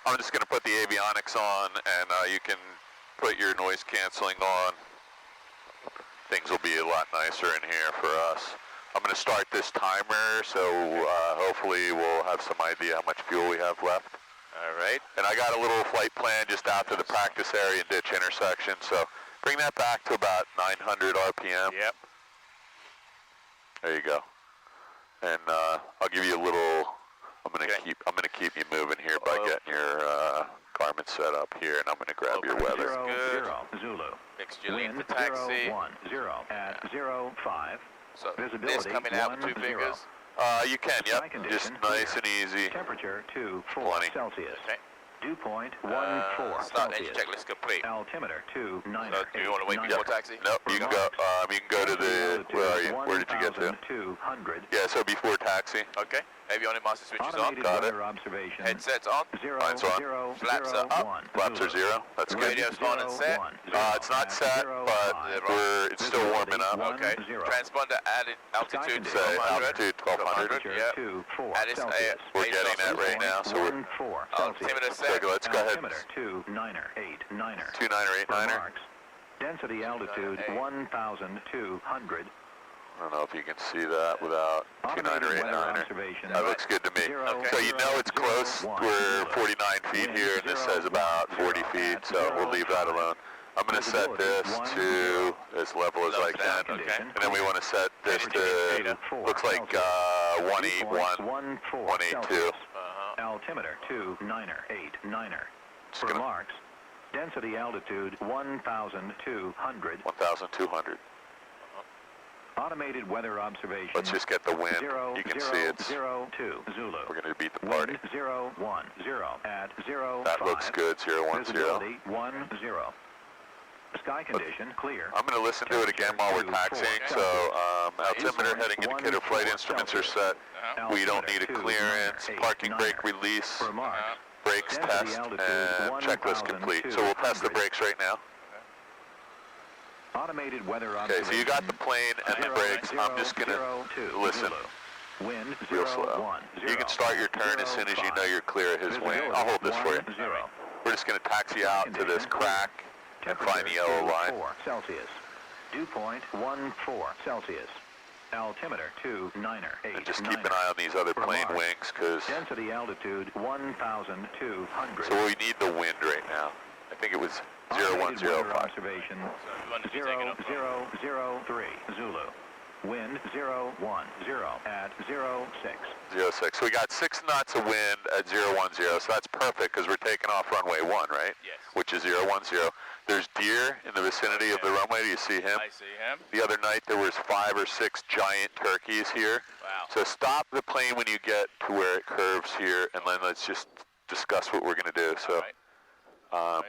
I'm just going to put the avionics on, and you can put your noise canceling on. Things will be a lot nicer in here for us. I'm going to start this timer, so hopefully we'll have some idea how much fuel we have left. All right. And I got a little flight plan just after the practice area and ditch intersection, so bring that back to about 900 RPM. Yep. There you go. And I'll give you a little. I'm gonna keep you moving here by getting your Garmin set up here, and I'm gonna grab your weather. 0, Zulu. Fixed your lead for taxi. 10 at 05. So Visibility this coming out with 2 fingers. You can, yep. Just nice and easy. Temperature 24 20. Celsius. Okay. Dew point 14 Start Celsius. engine checklist complete. Altimeter 29. So do you want to wait before taxi? Nope, you can go. You can go to the. Where are you? Where did you get to? 200. Yeah, so before taxi. Okay. Avionic master switches on. Automated Got it. weather observation. Headsets on. 0, Lights on. 0, Flaps 0, are up. 1. Flaps are 0. That's good. Radio's on and set. It's not set, but it's still warming up. Okay. 10. Transponder added altitude Sky Say 1200. altitude 1200. Yeah. 24 Addis, Celsius. We're getting that right now, so we're. 14 Celsius. Altimeter set. So let's go ahead. Altimeter 2989er. 2989er. Remarks. Density altitude 1,200. I don't know if you can see that without Automated weather 2989er. observation. That looks good to me. Okay. So you know it's close. We're 49 feet here, and this says about 40 feet, so we'll leave that alone. I'm going to set this to as level as I can, Okay. and then we want to set this to, looks like 181, 182. Altimeter 2989er. Just gonna- Remarks. Density altitude 1,200. 1,200. Automated weather observation. Let's just get the wind. You can see it's, 002 Zulu. we're going to beat the party. Wind 010 at 05. That looks good, 010. Visibility 10. Sky condition clear. I'm going to listen to it again while we're taxiing. So altimeter, heading indicator, flight instruments are set. We don't need a clearance. Parking brake release. Remarks. Brakes test and checklist complete. So we'll test the brakes right now. Automated weather Okay, observation. so you got the plane and the brakes. I'm just going to listen Wind real slow. You can start your turn as soon as you know you're clear of his wing. I'll hold this for you. We're just going to taxi out to this crack and find the yellow line. 4 Celsius. Dew point 14 Celsius. Altimeter 2989. And just keep an eye on these other plane wings, because Density altitude 1,200. so we need the wind right now. I think it was Automated weather 0105. observation You want to be taking up from 0003 Zulu. Wind 010 at 06. 06. So we got 6 knots of wind at 010, so that's perfect because we're taking off runway 1, right? Yes. Which is 010. There's deer in the vicinity of the runway. Do you see him? I see him. The other night there was 5 or 6 giant turkeys here. Wow. So stop the plane when you get to where it curves here, and then let's just discuss what we're going to do. So a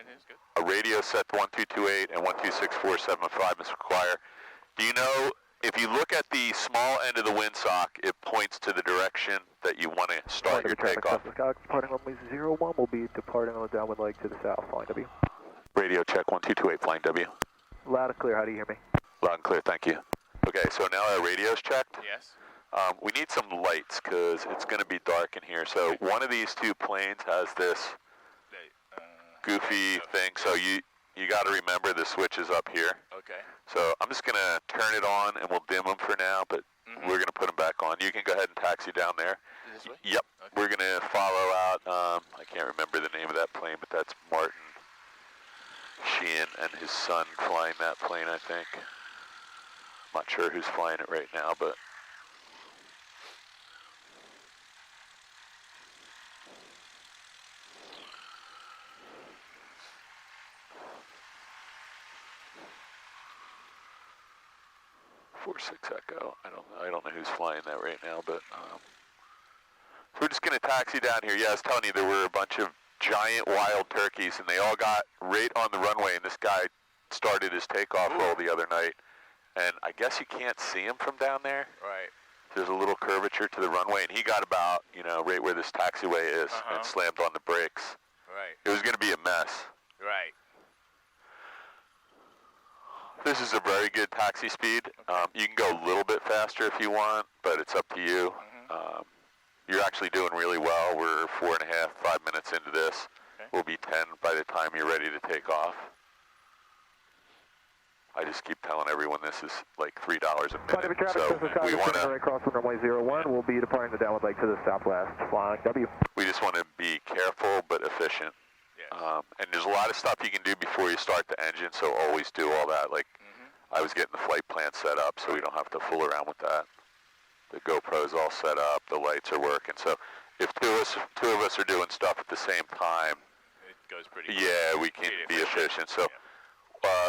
radio set to 1228 and 126475 is required. Do you know, if you look at the small end of the windsock, it points to the direction that you want to start your takeoff. Departing runway 01 will be departing on the downwind leg to the south, flying W. Radio check 1228, flying W. Loud and clear, how do you hear me? Loud and clear, thank you. Okay, so now our radio's checked. Yes. We need some lights because it's going to be dark in here. So one of these 2 planes has this goofy thing, so you got to remember the switch is up here. Okay. So I'm just going to turn it on and we'll dim them for now, but we're going to put them back on. You can go ahead and taxi down there. This way? Yep. Okay. We're going to follow out, I can't remember the name of that plane, but that's Martin Sheehan and his son flying that plane, I think. I'm not sure who's flying it right now, but Echo. I don't know who's flying that right now, but we're just gonna taxi down here. Yeah, I was telling you there were a bunch of giant wild turkeys, and they all got right on the runway. And this guy started his takeoff roll the other night, and I guess you can't see him from down there. Right. There's a little curvature to the runway, and he got about right where this taxiway is, and slammed on the brakes. Right. It was gonna be a mess. Right. This is a very good taxi speed. You can go a little bit faster if you want, but it's up to you. You're actually doing really well. We're 4.5, 5 minutes into this. will be 10 by the time you're ready to take off. I just keep telling everyone this is like $3 a minute. So we want to right across from runway 01. We'll be departing the downwind leg to the southwest. Flying W. We just want to be careful but efficient. Yes. And there's a lot of stuff you can do before you start the engine, so always do all that. Like I was getting the flight plan set up so we don't have to fool around with that. The GoPro's all set up, the lights are working. So if two of us are doing stuff at the same time, it goes pretty quick. Yeah, we can be efficient. So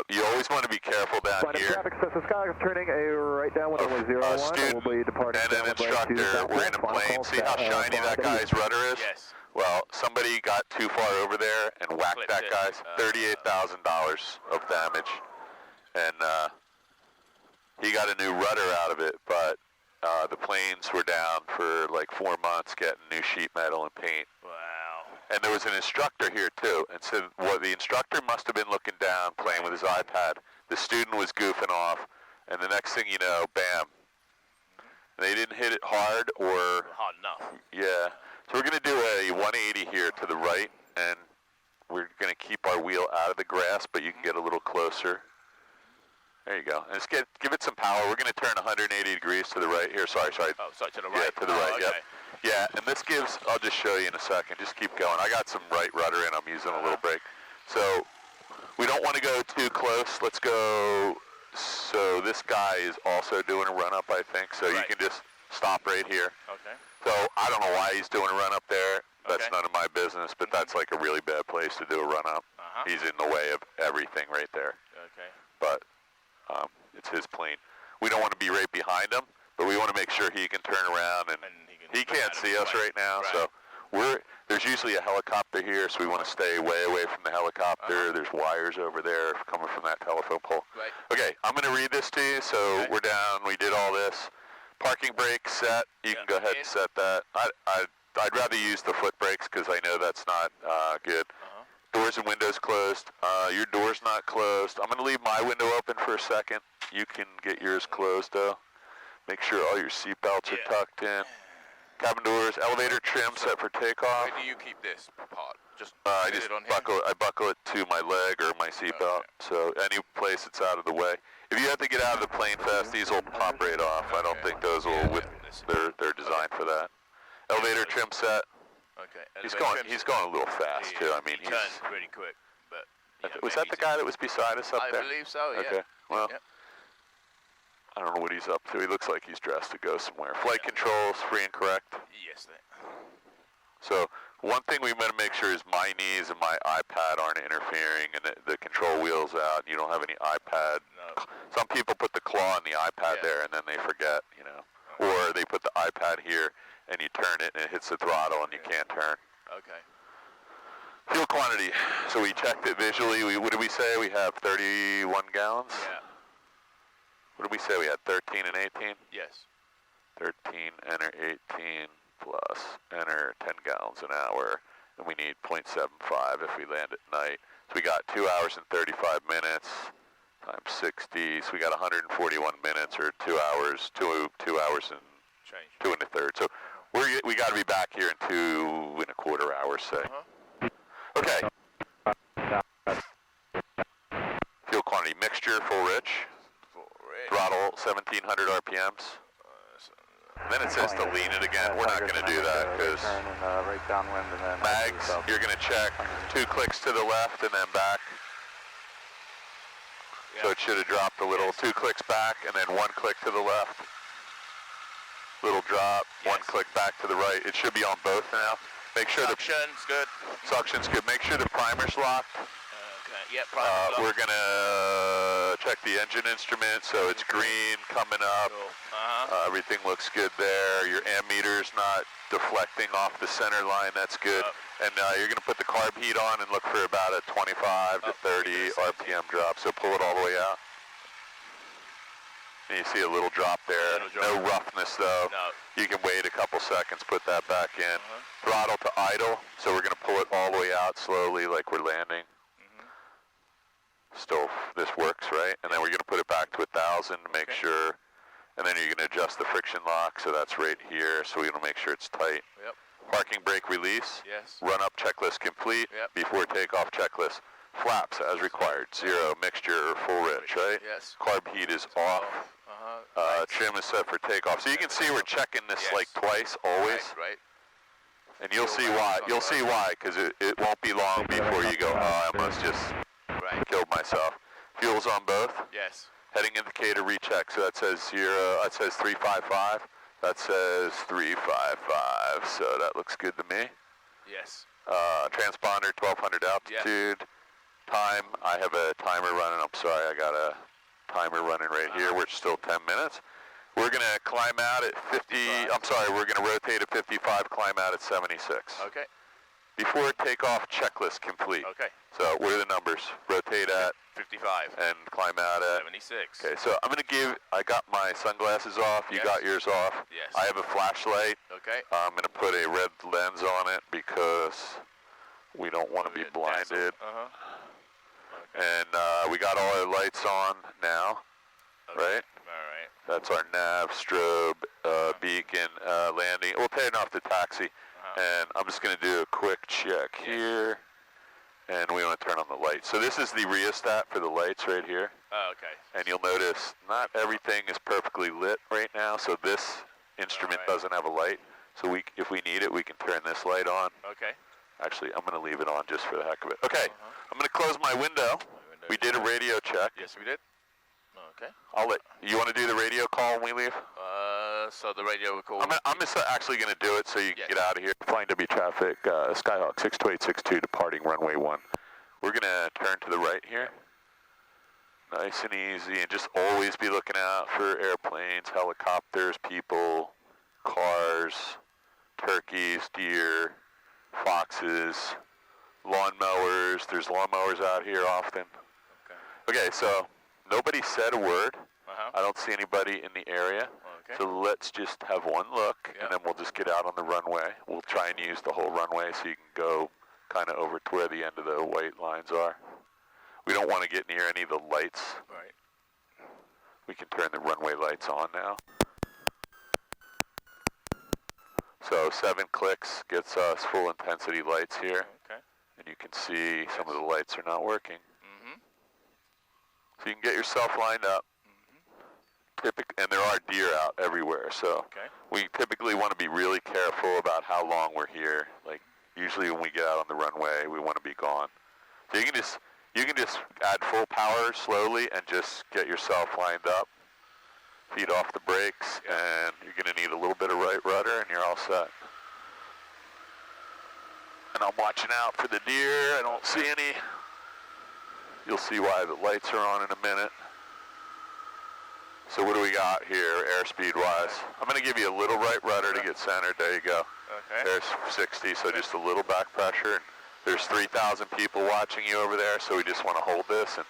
you always want to be careful down here. Traffic says the sky is turning a right down with runway 01. Student We'll be departing and an instructor, we're in a plane. See how shiny that guy's rudder is? Yes. Well, somebody got too far over there and whacked that guy's $38,000 of damage. And he got a new rudder out of it, but the planes were down for like 4 months getting new sheet metal and paint. Wow. And there was an instructor here too, and so the instructor must have been looking down, playing with his iPad. The student was goofing off, and the next thing you know, bam. They didn't hit it hard or... Hard enough. Yeah. So we're going to do a 180 here to the right, and we're going to keep our wheel out of the grass, but you can get a little closer. There you go. And just give it some power. We're going to turn 180 degrees to the right here. Sorry. Oh, sorry, to the right. Yeah, to the right, okay. yep. Yeah, and this gives, I'll just show you in a second. Just keep going. I got some right rudder in. I'm using a little brake. So we don't want to go too close. Let's go, so this guy is also doing a run-up, I think. So you can just stop right here. Okay. So I don't know why he's doing a run-up there. That's none of my business, but that's like a really bad place to do a run-up. He's in the way of everything right there. Okay. But it's his plane. We don't want to be right behind him, but we want to make sure he can turn around, and he can't see us right now. So there's usually a helicopter here, so we want to stay way away from the helicopter. There's wires over there coming from that telephone pole. Right. Okay, I'm going to read this to you. So we're down. We did all this. Parking brake set. You can go ahead and set that. I'd rather use the foot brakes because I know that's not good. Doors and windows closed. Your door's not closed. I'm going to leave my window open for a second. You can get yours closed, though. Make sure all your seat belts are tucked in. Cabin doors, elevator trim set for takeoff. Where do you keep this part? Just I just buckle it to my leg or my seat belt. So any place it's out of the way. If you have to get out of the plane fast, these will pop right off. I don't think those will. They're designed for that. Elevator trim set. Okay. He's going a little fast too. I mean, he turns pretty quick. But was that the guy that was beside us up there? I believe so. Yeah. Okay. Well, I don't know what he's up to. He looks like he's dressed to go somewhere. Flight controls, free and correct. Yes. So one thing we want to make sure is my knees and my iPad aren't interfering, and the control wheel's out. And you don't have any iPad. No. Some people put the claw on the iPad there, and then they forget, you know. Or they put the iPad here, and you turn it, and it hits the throttle, and you can't turn. Okay. Fuel quantity. So we checked it visually. What did we say? We have 31 gallons? Yeah. What did we say? We had 13 and 18? Yes. 13, enter 18, plus enter 10 gallons an hour. And we need 0.75 if we land at night. So we got 2 hours and 35 minutes times 60. So we got 141 minutes, or 2 hours, 2 hours and change. 2 1/3. So we got to be back here in 2 1/4 hours, say. Okay. Fuel quantity mixture, full rich. Throttle 1700 RPMs. And then it says to lean it again. We're not going to do that because mags, you're going to check 2 clicks to the left and then back. So it should have dropped a little. 2 clicks back and then 1 click to the left. Little drop, 1 click back to the right. It should be on both now. Make sure Suction's good. Suction's good. Make sure the primer's locked. Okay. Yep, primer's locked. We're going to check the engine instrument, so it's green coming up. Cool. Everything looks good there. Your ammeter's not deflecting off the center line. That's good. And you're going to put the carb heat on and look for about a 25 to 30 RPM drop. So pull it all the way out. And you see a little drop there. No roughness though. No. You can wait a couple seconds, put that back in. Throttle to idle. So we're going to pull it all the way out slowly like we're landing. Still, this works, right? And then we're going to put it back to 1,000 to make sure. And then you're going to adjust the friction lock. So that's right here. So we're going to make sure it's tight. Yep. Parking brake release. Yes. Run up checklist complete. Yep. Before takeoff checklist. Flaps as required. 0, mixture, or full rich, right? Yes. Carb heat is off. Trim is set for takeoff. So you can see we're checking this like twice, always. Right. And you'll see why. You'll see why, because it won't be long before you go, oh, I must just killed myself. Fuel's on both. Yes. Heading indicator recheck. So that says 0. That says 355. That says 355. So that looks good to me. Yes. Transponder 1200 altitude. Time. I have a timer running. I'm sorry. I got a timer running right here. We're still 10 minutes. We're going to climb out at 50. I'm sorry. We're going to rotate at 55. Climb out at 76. Okay. Before takeoff, checklist complete. Okay. So what are the numbers? Rotate at 55 and climb out at 76. Okay, so I'm going to give, I got my sunglasses off, you got yours off. Yes. I have a flashlight. Okay. I'm going to put a red lens on it because we don't want to be blinded. Okay. And we got all our lights on now, right? All right. That's our nav, strobe, beacon, landing. We'll turn off the taxi. And I'm just going to do a quick check here. And we want to turn on the lights. So this is the rheostat for the lights right here. Oh, okay. And you'll notice not everything is perfectly lit right now. So this instrument doesn't have a light. So if we need it, we can turn this light on. Okay. Actually, I'm going to leave it on just for the heck of it. Okay, I'm going to close my window. We did a radio check. Yes, we did. Okay. You want to do the radio call when we leave? So the radio call. I'm just actually going to do it so you can get out of here. Flying W traffic, Skyhawk 62862 departing runway 1. We're going to turn to the right here. Nice and easy, and just always be looking out for airplanes, helicopters, people, cars, turkeys, deer, foxes, lawnmowers. There's lawnmowers out here often. Okay, so nobody said a word. I don't see anybody in the area. So let's just have one look, and then we'll just get out on the runway. We'll try and use the whole runway so you can go kind of over to where the end of the white lines are. We don't want to get near any of the lights. Right. We can turn the runway lights on now. So 7 clicks gets us full intensity lights here. Okay. And you can see some of the lights are not working. So you can get yourself lined up. And there are deer out everywhere, so we typically want to be really careful about how long we're here. Like usually when we get out on the runway, we want to be gone. So you can just add full power slowly and just get yourself lined up. Feet off the brakes, and you're going to need a little bit of right rudder, and you're all set. And I'm watching out for the deer. I don't see any. You'll see why the lights are on in a minute. So what do we got here, airspeed-wise? I'm going to give you a little right rudder to get centered. There you go. Okay. There's 60, so just a little back pressure. And there's 3,000 people watching you over there, so we just want to hold this and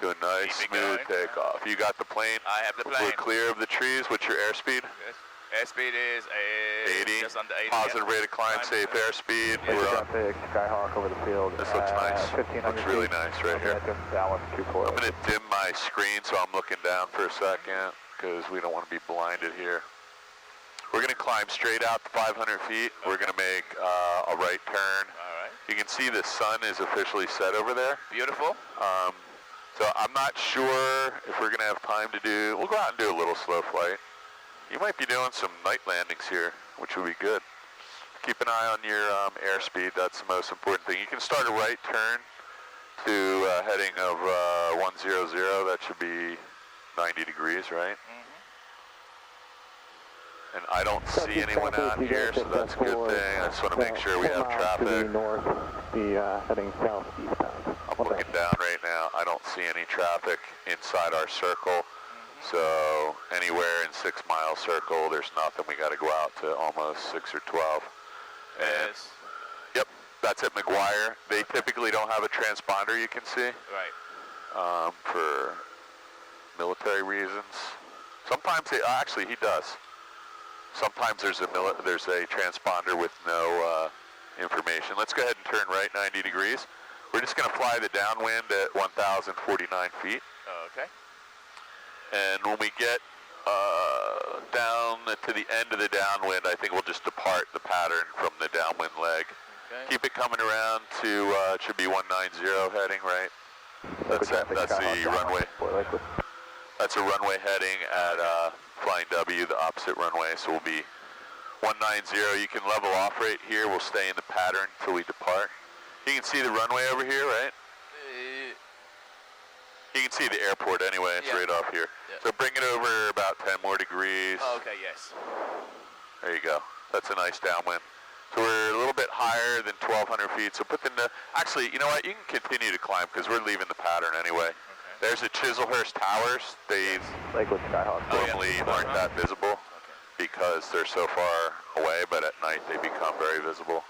do a nice, smooth takeoff. You got the plane? I have the plane. We're clear of the trees. What's your airspeed? Yes. Airspeed is 80. Just under 80. Positive rate of climb, safe airspeed. We're traffic, Skyhawk over the field. This looks nice. 1,500 looks really nice right here. Dallas 240. I'm going to dim my screen so I'm looking down for a second because we don't want to be blinded here. We're going to climb straight out to 500 feet. We're going to make a right turn. All right. You can see the sun is officially set over there. Beautiful. So I'm not sure if we're going to have time to do, we'll go out and do a little slow flight. You might be doing some night landings here, which would be good. Keep an eye on your airspeed. That's the most important thing. You can start a right turn to heading of 100. That should be 90 degrees, right? And I don't see anyone out here, so that's a good thing. I just want to make sure we have traffic. North, heading southeastbound. I'm looking down right now. I don't see any traffic inside our circle. So anywhere in 6 mile circle, there's nothing. We got to go out to almost 6 or 12. And yep, that's at McGuire. They typically don't have a transponder, you can see. Right. For military reasons. Sometimes actually he does. Sometimes there's a transponder with no information. Let's go ahead and turn right 90 degrees. We're just going to fly the downwind at 1,049 feet. Okay. And when we get down to the end of the downwind, I think we'll just depart the pattern from the downwind. Keep it coming around to, it should be 190 heading, right? That's the runway. That's a runway heading at Flying W, the opposite runway, so we'll be 190. You can level off right here. We'll stay in the pattern until we depart. You can see the runway over here, right? You can see the airport anyway, it's right off here. Yeah. So bring it over about 10 more degrees. Oh, okay, yes. There you go. That's a nice downwind. So we're a little bit higher than 1,200 feet. So put the, actually, you know what? You can continue to climb because we're leaving the pattern anyway. Okay. There's the Chislehurst Towers. They normally aren't that visible because they're so far away, but at night they become very visible.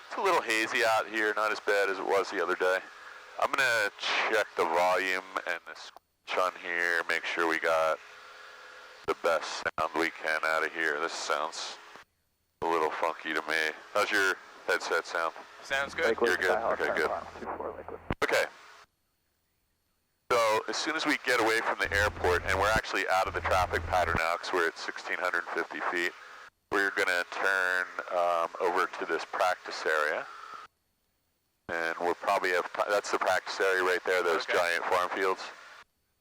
It's a little hazy out here, not as bad as it was the other day. I'm gonna check the volume and the scratch on here, make sure we got the best sound we can out of here. This sounds a little funky to me. How's your headset sound? Sounds good. You're good? Okay, good. Okay. So as soon as we get away from the airport, and we're actually out of the traffic pattern now because we're at 1,650 feet, we're gonna turn over to this practice area. And we'll probably have, that's the practice area right there, those giant farm fields.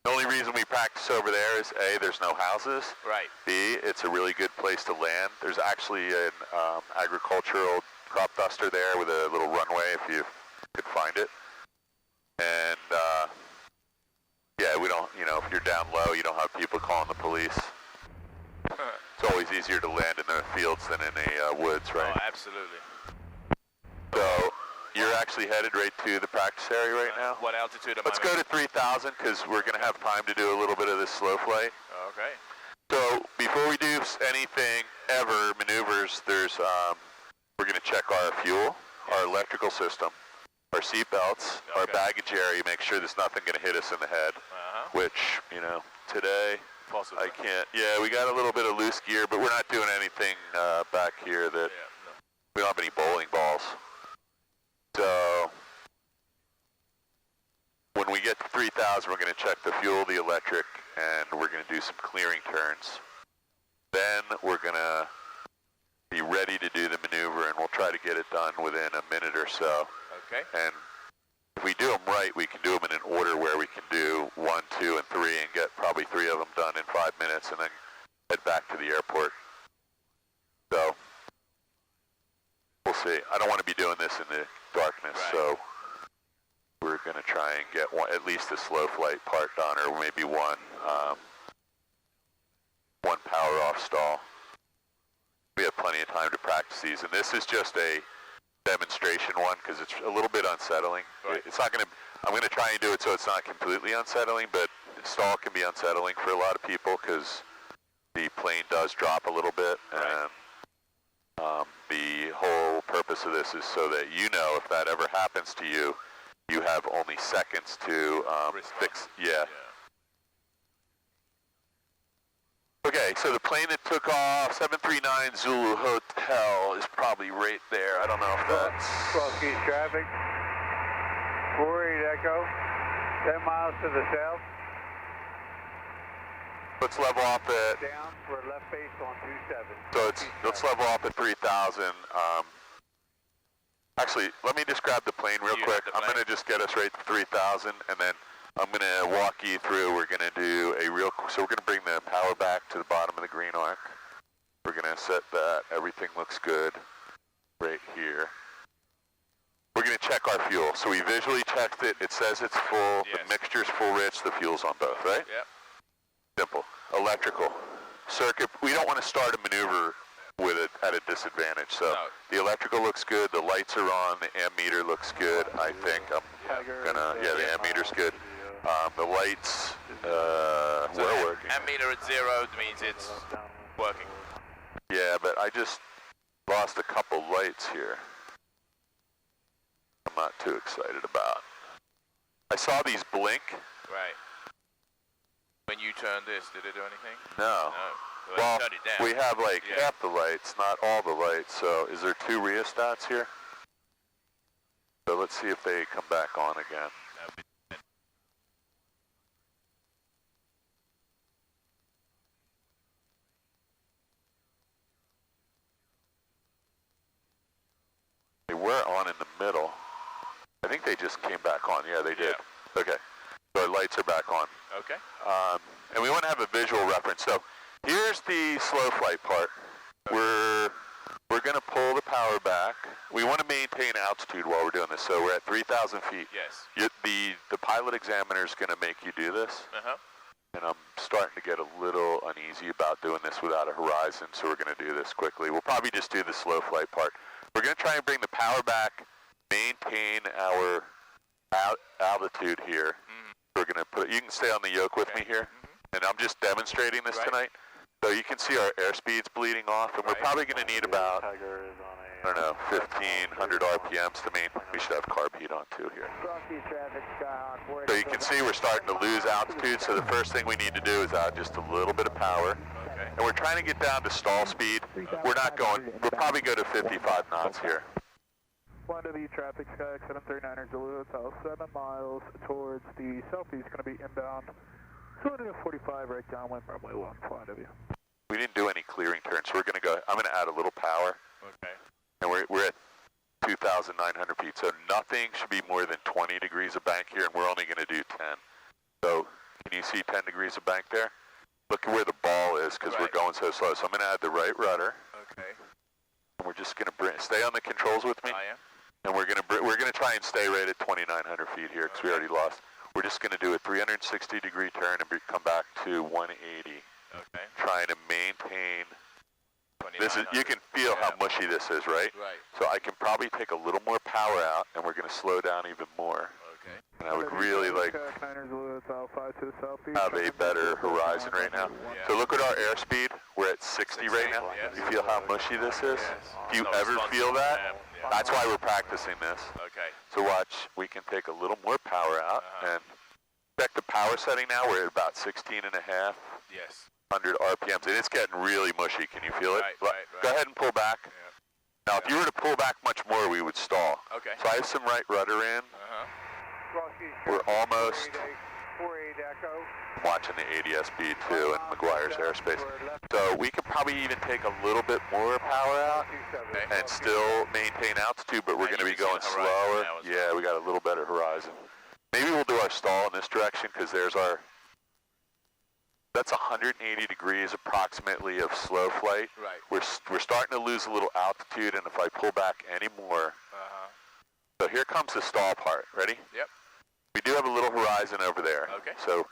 The only reason we practice over there is A, there's no houses. Right. B, it's a really good place to land. There's actually an agricultural crop duster there with a little runway if you could find it. And yeah, we don't, you know, if you're down low, you don't have people calling the police. It's always easier to land in the fields than in the woods, right? Oh, absolutely. So, you're actually headed right to the practice area right now? What altitude am I? Let's go to 3,000 because we're going to have time to do a little bit of this slow flight. Okay. So before we do anything ever, maneuvers, there's we're going to check our fuel, our electrical system, our seat belts, our baggage area, make sure there's nothing going to hit us in the head, which, you know, today possibly. I can't. Yeah, we got a little bit of loose gear, but we're not doing anything back here that we don't have any bowling balls. So when we get to 3,000, we're going to check the fuel, the electric, and we're going to do some clearing turns. Then we're going to be ready to do the maneuver, and we'll try to get it done within a minute or so. Okay. And if we do them right, we can do them in an order where we can do 1, 2, and 3 and get probably 3 of them done in 5 minutes and then head back to the airport. So we'll see. I don't want to be doing this in the darkness, so we're going to try and get at least a slow flight part done, or maybe one power off stall. We have plenty of time to practice these, and this is just a demonstration one because it's a little bit unsettling. It's not going to, I'm going to try and do it so it's not completely unsettling, but stall can be unsettling for a lot of people because the plane does drop a little bit, and the whole purpose of this is so that you know if that ever happens to you, you have only seconds to fix. Yeah. Okay, so the plane that took off, 739 Zulu Hotel, is probably right there. I don't know if that's... Cross-East traffic, 48 Echo, 10 miles to the south. Let's level off at... Down for left base on 27. So let's level off at 3,000. Actually, let me just grab the plane real quick. I'm going to just get us right to 3,000, and then I'm going to walk you through. We're going to do a real... So we're going to bring the power back to the bottom of the green arc. We're going to set that. Everything looks good right here. We're going to check our fuel. So we visually checked it. It says it's full. Yes. The mixture's full rich. The fuel's on both, right? Yep. Simple. Electrical. Circuit. We don't want to start a maneuver with it at a disadvantage. So the electrical looks good. The lights are on. The ammeter looks good. I think I'm gonna, the ammeter's good. The lights, we're working. Ammeter at 0 means it's working. Yeah, but I just lost a couple lights here. I'm not too excited about. I saw these blink. Right. When you turned this, did it do anything? No. Well, we have like half the lights, not all the lights, so is there 2 rheostats here? So let's see if they come back on again. They were on in on. Yeah, they did. Yeah. Okay. So our lights are back on. Okay. And we want to have a visual reference. So here's the slow flight part. Okay. We're going to pull the power back. We want to maintain altitude while we're doing this. So we're at 3,000 feet. Yes. The pilot examiner is going to make you do this. Uh-huh. And I'm starting to get a little uneasy about doing this without a horizon, so we're going to do this quickly. We'll probably just do the slow flight part. We're going to try and bring the power back, maintain our altitude here. Mm-hmm. We're going to put, you can stay on the yoke with me here, and I'm just demonstrating this tonight. So you can see our airspeed's bleeding off, and we're probably going to need about, I don't know, 1,500 RPMs to maintain. We should have carb heat on too here. So you can see we're starting to lose altitude, so the first thing we need to do is add just a little bit of power. Okay. And we're trying to get down to stall speed. We're not going, we'll probably go to 55 knots here. 1W traffic, Sky 739er Zulu, south 7 miles towards the southeast, going to be inbound 245 right downwind runway 1, 1W. We didn't do any clearing turns, so we're going to go, I'm going to add a little power. Okay. And we're at 2,900 feet, so nothing should be more than 20 degrees of bank here, and we're only going to do 10. So can you see 10 degrees of bank there? Look at where the ball is, because we're going so slow. So I'm going to add the right rudder. Okay. And we're just going to stay on the controls with me. I am. And we're going to try and stay right at 2,900 feet here, because we already lost. We're just going to do a 360-degree turn and come back to 180. Okay. Trying to maintain. This is, you can feel how mushy this is, right? Right. So I can probably take a little more power out, and we're going to slow down even more. Okay. And I would really like have a better horizon right now. Yeah. So look at our airspeed. We're at 60 right now. Yes. You feel how mushy this is? Do you ever feel that? Yeah. That's why we're practicing this. Okay. So watch, we can take a little more power out, and check the power setting now. We're at about 16 and a half. Yes. 100 RPMs, and it's getting really mushy. Can you feel it? Right. Go ahead and pull back. Yeah. Now, if you were to pull back much more, we would stall. Okay. So I have some right rudder in. We're almost watching the ADS-B too in McGuire's airspace. So we could probably even take a little bit more power out and still maintain altitude, but we're going to be going slower. Yeah, we got a little better horizon. Maybe we'll do our stall in this direction, because there's our, that's 180 degrees approximately of slow flight. Right. We're starting to lose a little altitude, and if I pull back any more, so here comes the stall part. Ready? Yep. We do have a little horizon over there. Okay. So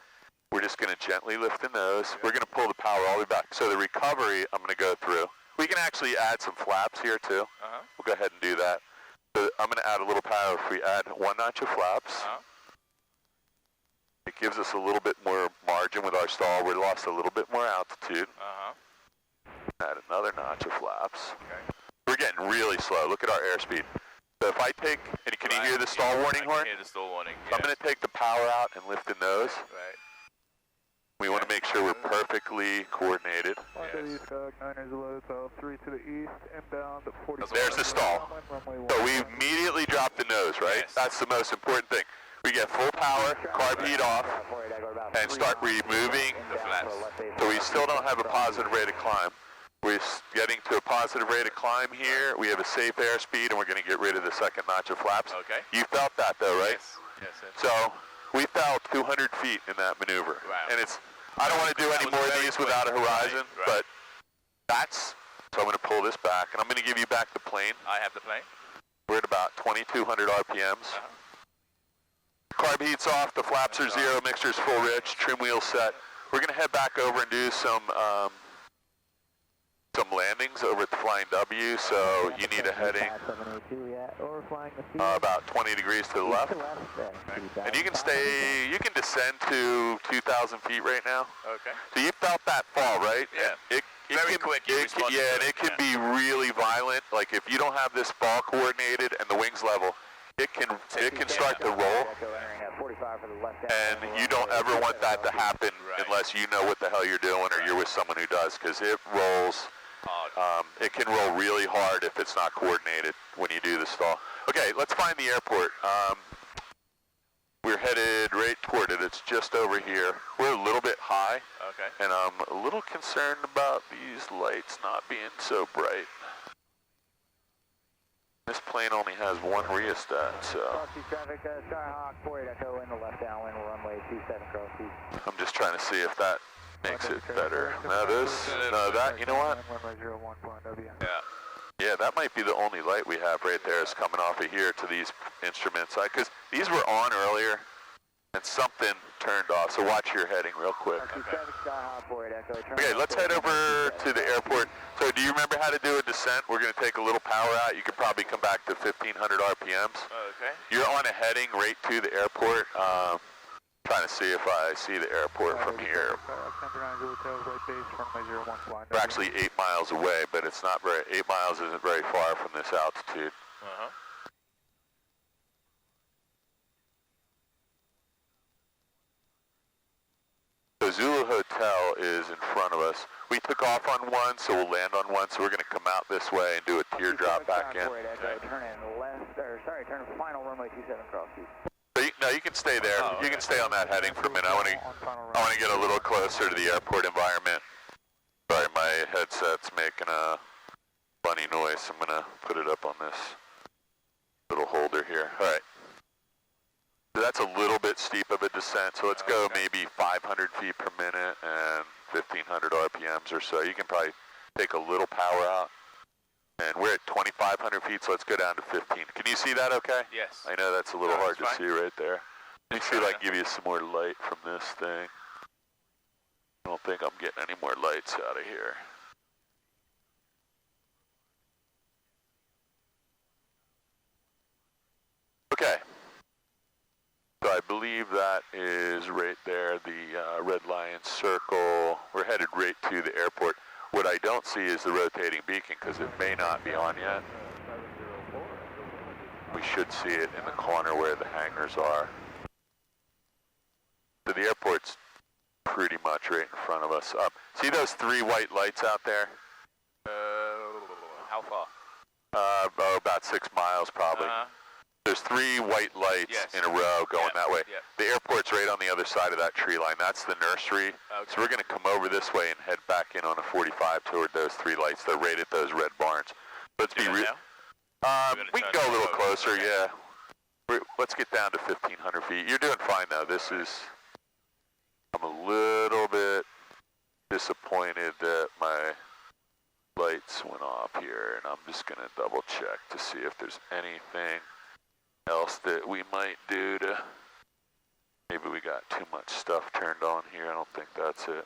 we're just going to gently lift the nose. Yep. We're going to pull the power all the way back. So the recovery, I'm going to go through. We can actually add some flaps here too. We'll go ahead and do that. So I'm going to add a little power. If we add 1 notch of flaps, it gives us a little bit more margin with our stall. We lost a little bit more altitude. Add another notch of flaps. Okay. We're getting really slow. Look at our airspeed. So if I take, and can you hear the stall warning horn? I can hear the stall warning. So I'm going to take the power out and lift the nose. Right. We want to make sure we're perfectly coordinated. Yes. There's the stall. So we immediately drop the nose, right? Yes. That's the most important thing. We get full power, carb heat off, and start removing The flaps. So we still don't have a positive rate of climb. We're getting to a positive rate of climb here. We have a safe airspeed, and we're going to get rid of the second notch of flaps. Okay. You felt that, though, right? Yes. Yes. So we fell 200 feet in that maneuver. Wow. And it's, I don't want to do any more of these without a horizon, but that's, so I'm going to pull this back, and I'm going to give you back the plane. I have the plane. We're at about 2,200 RPMs. Carb heat's off, the flaps are zero, mixture's full rich, trim wheels set. We're going to head back over and do some landings over at the Flying W, so you need a heading about 20 degrees to the left. And you can stay, you can descend to 2,000 feet right now. Okay. So you felt that fall, right? Yeah. It Very quick. You responded yeah, to and it can be really violent. Like if you don't have this fall coordinated and the wings level, it can start to roll. And you don't ever want that to happen unless you know what the hell you're doing or you're with someone who does, because it rolls. It can roll really hard if it's not coordinated when you do the stall. Okay, let's find the airport. We're headed right toward it. It's just over here. We're a little bit high. Okay. And I'm a little concerned about these lights not being so bright. This plane only has one rheostat, so. Cross traffic, Skyhawk 48 Echo in the left downwind, runway 27 cross east. I'm just trying to see if that makes it better. That, you know what? Runway 01.W. Yeah, that might be the only light we have right there is coming off of here to these instruments. Because these were on earlier, and something turned off. So watch your heading real quick. Okay, let's head over to the airport. So do you remember how to do a descent? We're going to take a little power out. You could probably come back to 1,500 RPMs. Okay. You're on a heading right to the airport. Trying to see if I see the airport from here. We're actually 8 miles away, but it's not very, 8 miles isn't very far from this altitude. The Zulu Hotel is in front of us. We took off on one, so we'll land on one, so we're going to come out this way and do a teardrop back in. Turn in left, or sorry, turn final runway 27 cross east. No, you can stay there. Oh, okay. You can stay on that heading for a minute. I want to get a little closer to the airport environment. Sorry, my headset's making a funny noise. I'm going to put it up on this little holder here. All right. So that's a little bit steep of a descent. So let's go maybe 500 feet per minute and 1,500 RPMs or so. You can probably take a little power out. And we're at 2,500 feet, so let's go down to 15. Can you see that okay? Yes. I know that's a little hard to see right there. Let me see if I can give you some more light from this thing. I don't think I'm getting any more lights out of here. Okay. So I believe that is right there, the Red Lion Circle. We're headed right to the airport. What I don't see is the rotating beacon because it may not be on yet. We should see it in the corner where the hangars are. So the airport's pretty much right in front of us. See those 3 white lights out there? How far? About 6 miles probably. There's 3 white lights in a row going that way. The airport's right on the other side of that tree line. That's the nursery. Okay. So we're going to come over this way and head back in on a 45 toward those 3 lights. They're right at those red barns. Let's be real. We can go a little closer, yeah. Let's get down to 1,500 feet. You're doing fine though. I'm a little bit disappointed that my lights went off here, and I'm just going to double check to see if there's anything else that we might do to, maybe we got too much stuff turned on here. I don't think that's it.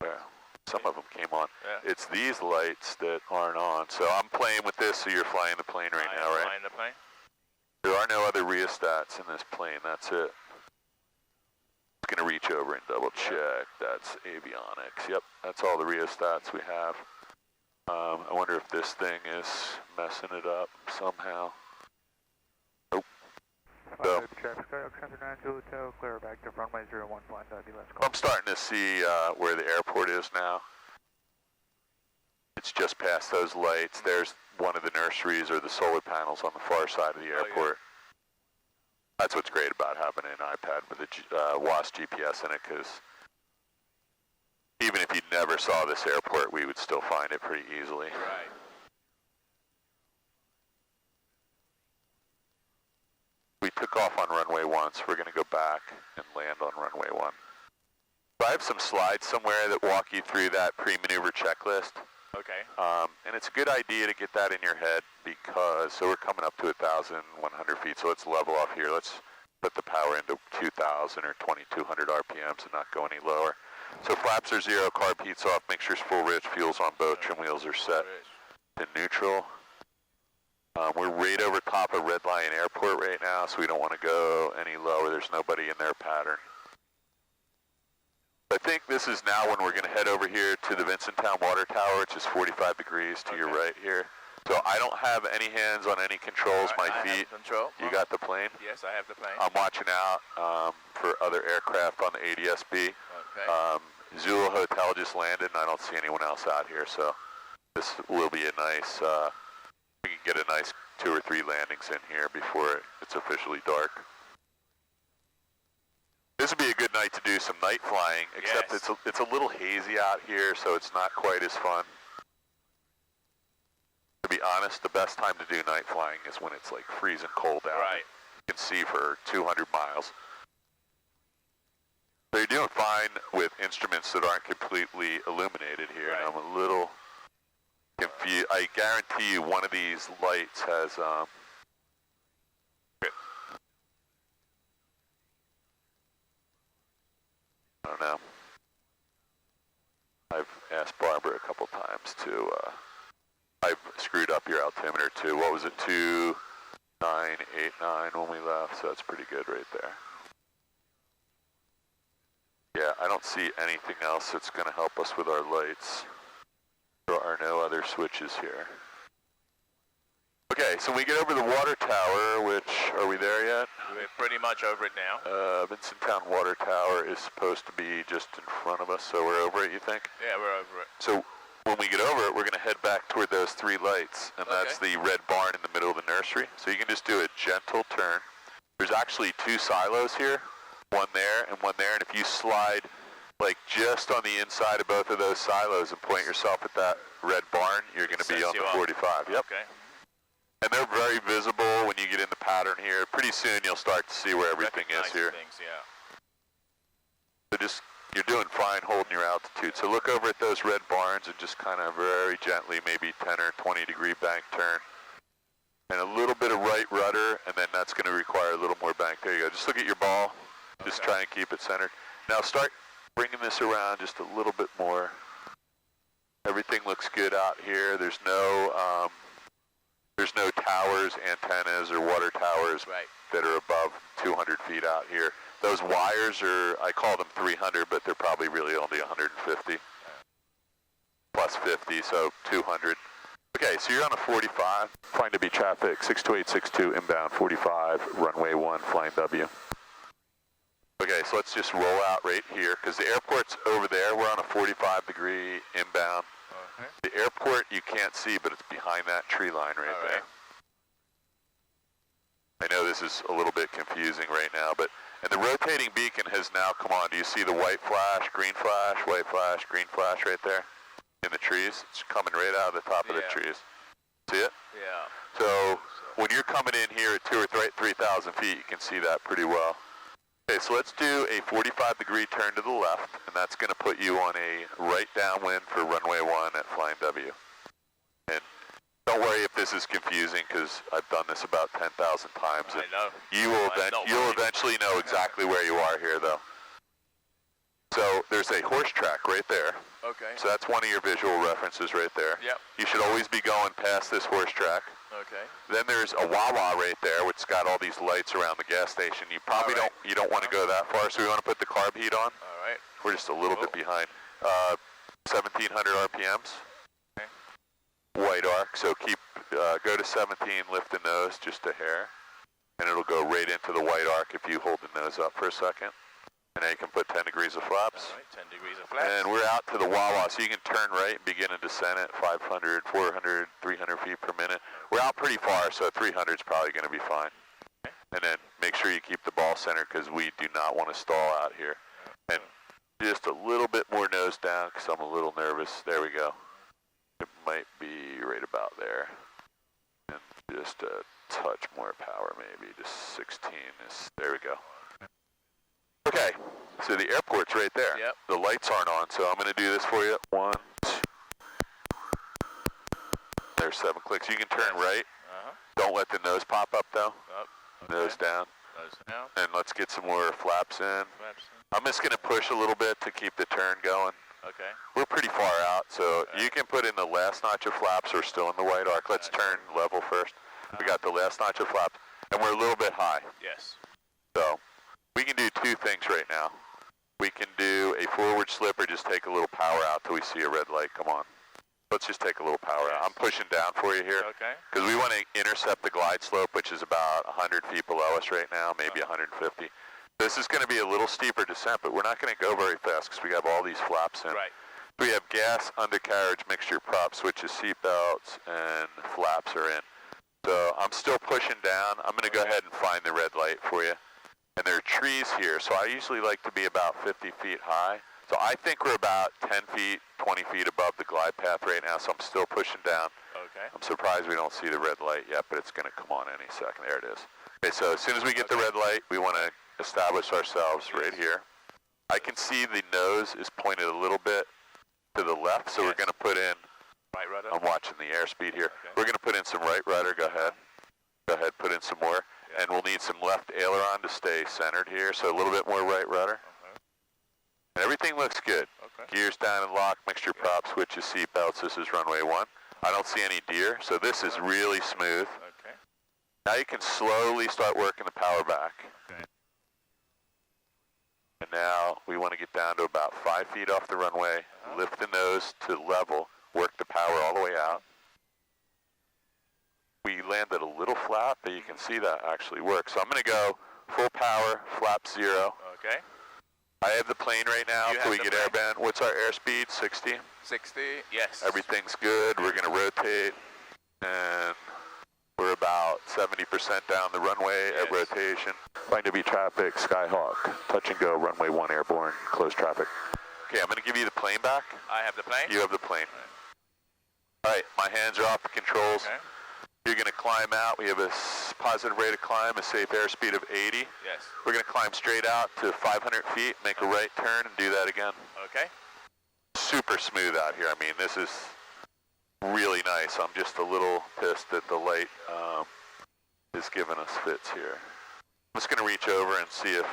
Well, some of them came on. Yeah. It's these lights that aren't on. So I'm playing with this, so you're flying the plane right now, right? Flying the plane. There are no other rheostats in this plane, that's it. I'm going to reach over and double check. That's avionics. Yep, that's all the rheostats we have. I wonder if this thing is messing it up somehow. Nope. So, I'm starting to see where the airport is now. It's just past those lights. There's one of the nurseries or the solar panels on the far side of the airport. That's what's great about having an iPad with a WAS GPS in it, because even if you never saw this airport, we would still find it pretty easily. Right. We took off on runway 1, so we're going to go back and land on runway 1. So I have some slides somewhere that walk you through that pre-maneuver checklist. Okay. And it's a good idea to get that in your head because, so we're coming up to 1,100 feet, so let's level off here. Let's put the power into 2,000 or 2,200 RPMs and not go any lower. So flaps are 0, carb heat's off, mixture's full rich, fuel's on both, trim wheels are set to neutral. We're right over top of Red Lion Airport right now, so we don't want to go any lower. There's nobody in their pattern. I think this is now when we're going to head over here to the Vincenttown Water Tower, which is 45 degrees to your right here. So I don't have any hands on any controls, my feet. Control. You got the plane? Yes, I have the plane. I'm watching out for other aircraft on the ADS-B. Okay. Zulu Hotel just landed, and I don't see anyone else out here, so this will be a nice, we can get a nice 2 or 3 landings in here before it's officially dark. This would be a good night to do some night flying, except it's a little hazy out here, so it's not quite as fun. honest, the best time to do night flying is when it's like freezing cold out. Right. You can see for 200 miles. So you're doing fine with instruments that aren't completely illuminated here. Right. And I'm a little confused. I guarantee you one of these lights has, I don't know. I've asked Barbara a couple times to, I've screwed up your altimeter too. What was it, 2989 when we left, so that's pretty good right there. Yeah, I don't see anything else that's going to help us with our lights. There are no other switches here. Okay, so we get over the water tower, which, are we there yet? We're pretty much over it now. Vincenttown Water Tower is supposed to be just in front of us, so we're over it, you think? Yeah, we're over it. So when we get over it, we're going to head back toward those 3 lights, and that's the red barn in the middle of the nursery. So you can just do a gentle turn. There's actually 2 silos here, one there and one there, and if you slide like just on the inside of both of those silos and point yourself at that red barn, you're going to be on the 45. Yep. Okay. And they're very visible when you get in the pattern here. Pretty soon you'll start to see where everything is here. Things, yeah. So just, you're doing fine holding your altitude. So look over at those red barns and just kind of very gently, maybe 10 or 20 degree bank turn. And a little bit of right rudder, and then that's going to require a little more bank. There you go. Just look at your ball. Just try and keep it centered. Now start bringing this around just a little bit more. Everything looks good out here. There's no towers, antennas, or water towers that are above 200 feet out here. Those wires are, I call them 300, but they're probably really only 150. Plus 50, so 200. Okay, so you're on a 45. Find to be traffic, 62862 inbound 45, runway 1, flying W. Okay, so let's just roll out right here, because the airport's over there. We're on a 45 degree inbound. The airport you can't see, but it's behind that tree line right there. I know this is a little bit confusing right now, but, and the rotating beacon has now come on. Do you see the white flash, green flash, white flash, green flash right there in the trees? It's coming right out of the top of the trees. See it? Yeah. So when you're coming in here at 2,000 or 3,000 feet, you can see that pretty well. Okay, so let's do a 45 degree turn to the left, and that's going to put you on a right downwind for runway 1 at flying W. And don't worry if this is confusing, because I've done this about 10,000 times. And I know. You'll eventually know exactly where you are here, though. So there's a horse track right there. Okay. So that's one of your visual references right there. Yep. You should always be going past this horse track. Okay. Then there's a Wawa right there, which's got all these lights around the gas station. You probably don't want to go that far, so we want to put the carb heat on. All right. We're just a little bit behind. 1,700 RPMs. Okay. White arc, so keep, go to 17, lift the nose just a hair, and it'll go right into the white arc if you hold the nose up for a second. And then you can put 10 degrees of flaps. All right, 10 degrees of flaps. And we're out to the Wawa, so you can turn right and begin a descent at 500, 400, 300 feet per minute. We're out pretty far, so 300 is probably going to be fine. Okay. And then make sure you keep the ball centered, because we do not want to stall out here. And just a little bit more nose down, because I'm a little nervous. There we go. It might be right about there. And just a touch more power, maybe. Just 16 is, there we go. Okay, so the airport's right there. Yep. The lights aren't on, so I'm going to do this for you. 1, 2. There's 7 clicks. You can turn right. Don't let the nose pop up, though. Nose down. Nose down. And let's get some more flaps in. Flaps in. I'm just going to push a little bit to keep the turn going. Okay. We're pretty far out, so you can put in the last notch of flaps or still in the white arc. Let's turn level first. We got the last notch of flaps, and we're a little bit high. Yes. So we can do 2 things right now. We can do a forward slip or just take a little power out till we see a red light come on. Let's just take a little power out. I'm pushing down for you here. Okay. Because we want to intercept the glide slope, which is about 100 feet below us right now, maybe 150. This is going to be a little steeper descent, but we're not going to go very fast because we have all these flaps in. Right. We have gas, undercarriage, mixture, prop switches, seat belts, and flaps are in. So I'm still pushing down. I'm going to go ahead and find the red light for you. And there are trees here, so I usually like to be about 50 feet high. So I think we're about 10 feet, 20 feet above the glide path right now, so I'm still pushing down. Okay. I'm surprised we don't see the red light yet, but it's going to come on any second. There it is. Okay, so as soon as we get the red light, we want to establish ourselves right here. I can see the nose is pointed a little bit to the left, so we're going to put in, right rudder. I'm watching the airspeed here. Okay. We're going to put in some right rudder. Go ahead. Go ahead, put in some more. And we'll need some left aileron to stay centered here, so a little bit more right rudder. And everything looks good. Okay. Gears down and lock, mixture prop, switches, seat belts. This is runway 1. I don't see any deer, so this is really smooth. Okay. Now you can slowly start working the power back. Okay. And now we want to get down to about 5 feet off the runway, lift the nose to level, work the power all the way out. We landed a little flat, but you can see that actually works. So I'm going to go full power, flap 0. Okay. I have the plane right now until we get airband. What's our airspeed? 60? 60, yes. Everything's good. We're going to rotate, and we're about 70% down the runway at rotation. Find to be traffic, Skyhawk, touch and go, runway 1 airborne, close traffic. Okay, I'm going to give you the plane back. I have the plane? You have the plane. All right, my hands are off the controls. Okay. You're going to climb out. We have a positive rate of climb, a safe airspeed of 80. Yes. We're going to climb straight out to 500 feet, make a right turn, and do that again. Okay. Super smooth out here. I mean, this is really nice. I'm just a little pissed that the light is giving us fits here. I'm just going to reach over and see if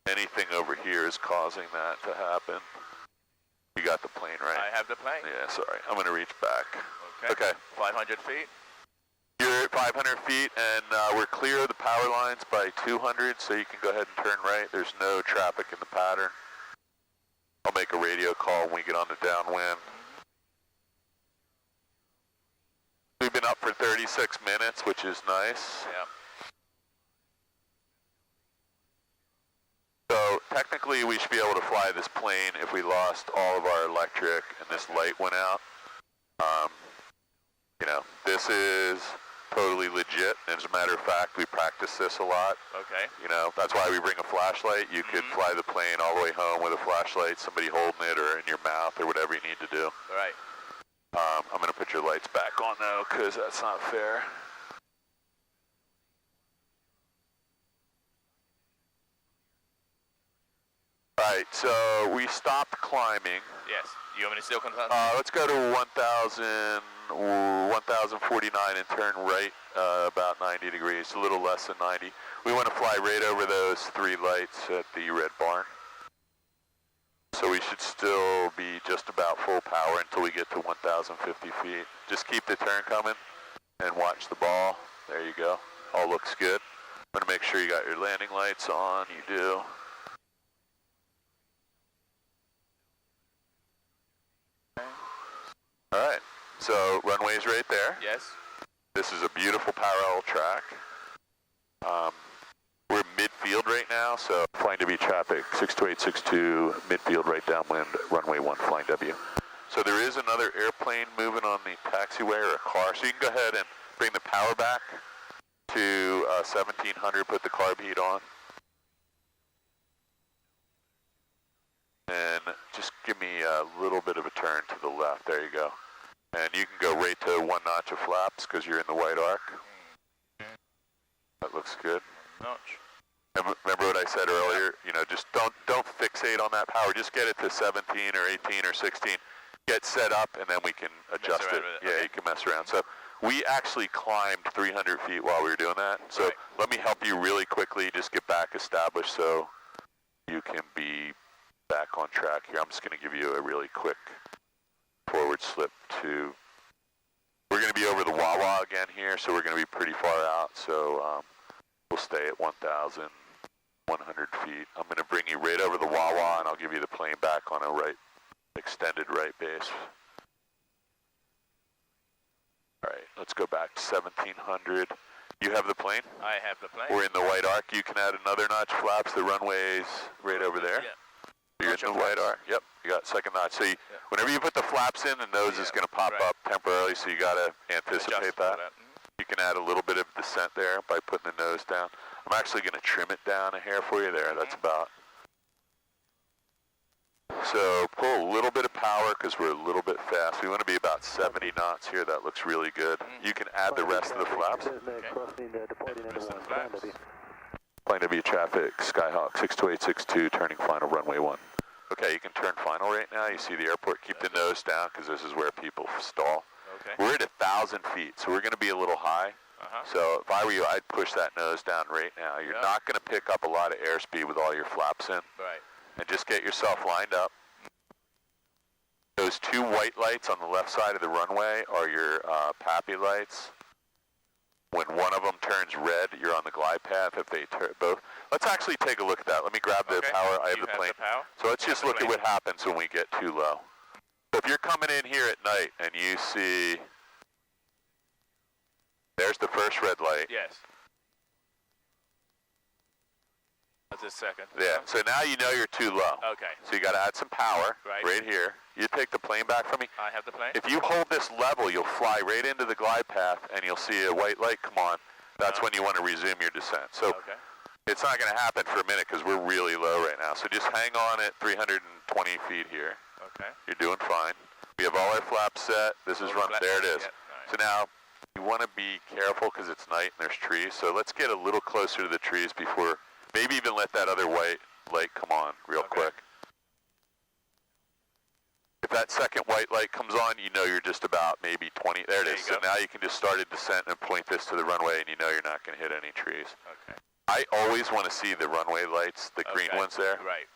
anything over here is causing that to happen. You got the plane right. I have the plane. Yeah, sorry. I'm going to reach back. Okay. 500 feet. You're at 500 feet, and we're clear of the power lines by 200, so you can go ahead and turn right. There's no traffic in the pattern. I'll make a radio call when we get on the downwind. We've been up for 36 minutes, which is nice. Yeah. So technically, we should be able to fly this plane if we lost all of our electric and this light went out. You know, this is totally legit. As a matter of fact, we practice this a lot. Okay. You know, that's why we bring a flashlight. You could fly the plane all the way home with a flashlight, somebody holding it or in your mouth or whatever you need to do. All right. I'm going to put your lights back on though, because that's not fair. All right, so we stopped climbing. Yes. You want me to still continue? Let's go to 1049 and turn right about 90 degrees, a little less than 90. We want to fly right over those 3 lights at the red barn. So we should still be just about full power until we get to 1,050 feet. Just keep the turn coming and watch the ball. There you go. All looks good. I'm going to make sure you got your landing lights on. You do. All right, so runway's right there. Yes. This is a beautiful parallel track. We're midfield right now, so flying W traffic, 62862, midfield right downwind, runway 1, flying W. So there is another airplane moving on the taxiway or a car, so you can go ahead and bring the power back to 1700, put the carb heat on. And just give me a little bit of a turn to the left. There you go. And you can go right to 1 notch of flaps because you're in the white arc. That looks good. Notch. And remember what I said earlier? You know, just don't fixate on that power. Just get it to 17 or 18 or 16. Get set up, and then we can adjust it. Yeah, okay. You can mess around. So we actually climbed 300 feet while we were doing that. So let me help you really quickly. Just get back established so you can be back on track here. I'm just going to give you a really quick forward slip to, we're going to be over the Wawa again here, so we're going to be pretty far out, so we'll stay at 1,100 feet. I'm going to bring you right over the Wawa, and I'll give you the plane back on a right, extended right base. All right, let's go back to 1,700. You have the plane? I have the plane. We're in the white arc. You can add another notch flaps. The runway's right over there. Yeah. You're in the white arc. Yep, you got second notch. So whenever you put the flaps in, the nose is going to pop up temporarily, so you got to anticipate that. You can add a little bit of descent there by putting the nose down. I'm actually going to trim it down a hair for you there. That's about So pull a little bit of power because we're a little bit fast. We want to be about 70 knots here. That looks really good. You can add the rest of the flaps. Plane W traffic, Skyhawk 62862, turning final runway 1. Okay, you can turn final right now. You see the airport. Keep the nose down because this is where people stall. Okay. We're at 1,000 feet, so we're going to be a little high. So if I were you, I'd push that nose down right now. You're not going to pick up a lot of airspeed with all your flaps in. Right. And just get yourself lined up. Those two white lights on the left side of the runway are your PAPI lights. When one of them turns red, you're on the glide path. If they turn both, let's actually take a look at that. Let me grab the power. I have the plane. So let's just look at what happens when we get too low. So if you're coming in here at night and you see, there's the first red light. Yes. That's a second. Yeah, so now you know you're too low. Okay. So you got to add some power right here. You take the plane back from me. I have the plane. If you hold this level, you'll fly right into the glide path and you'll see a white light come on. That's when you want to resume your descent. So it's not going to happen for a minute because we're really low right now. So just hang on at 320 feet here. Okay. You're doing fine. We have all our flaps set. This is run. There it is. Yep. So now you want to be careful because it's night and there's trees. So let's get a little closer to the trees before, maybe even let that other white light come on real quick. If that second white light comes on, you know you're just about maybe 20. There it is. So now you can just start a descent and point this to the runway, and you know you're not going to hit any trees. Okay. I always want to see the runway lights, the green ones there. Right.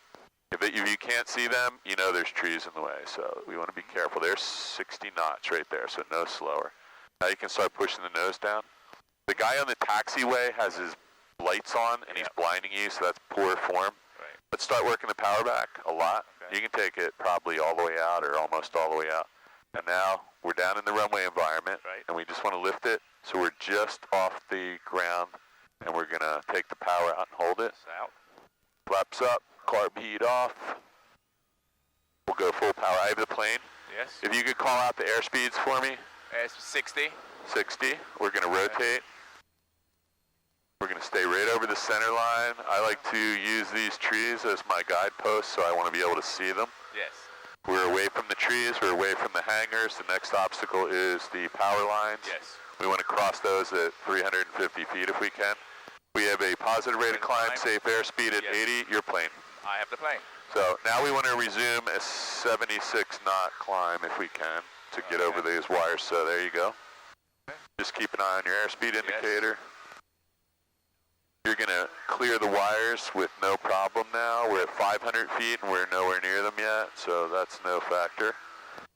If you can't see them, you know there's trees in the way. So we want to be careful. There's 60 knots right there, so no slower. Now you can start pushing the nose down. The guy on the taxiway has his lights on, and he's blinding you, so that's poor form. Right. Let's start working the power back a lot. You can take it probably all the way out or almost all the way out. And now we're down in the runway environment, and we just want to lift it. So we're just off the ground, and we're going to take the power out and hold it. Out. Flaps up, carb heat off. We'll go full power. I have the plane. Yes. If you could call out the airspeeds for me. 60. 60. We're going to rotate. We're going to stay right over the center line. I like to use these trees as my guideposts, so I want to be able to see them. Yes. We're away from the trees. We're away from the hangars. The next obstacle is the power lines. Yes. We want to cross those at 350 feet if we can. We have a positive rate of climb, safe airspeed at 80. Your plane. I have the plane. So now we want to resume a 76 knot climb if we can to get over these wires. So there you go. Just keep an eye on your airspeed indicator. You're going to clear the wires with no problem now. We're at 500 feet and we're nowhere near them yet, so that's no factor.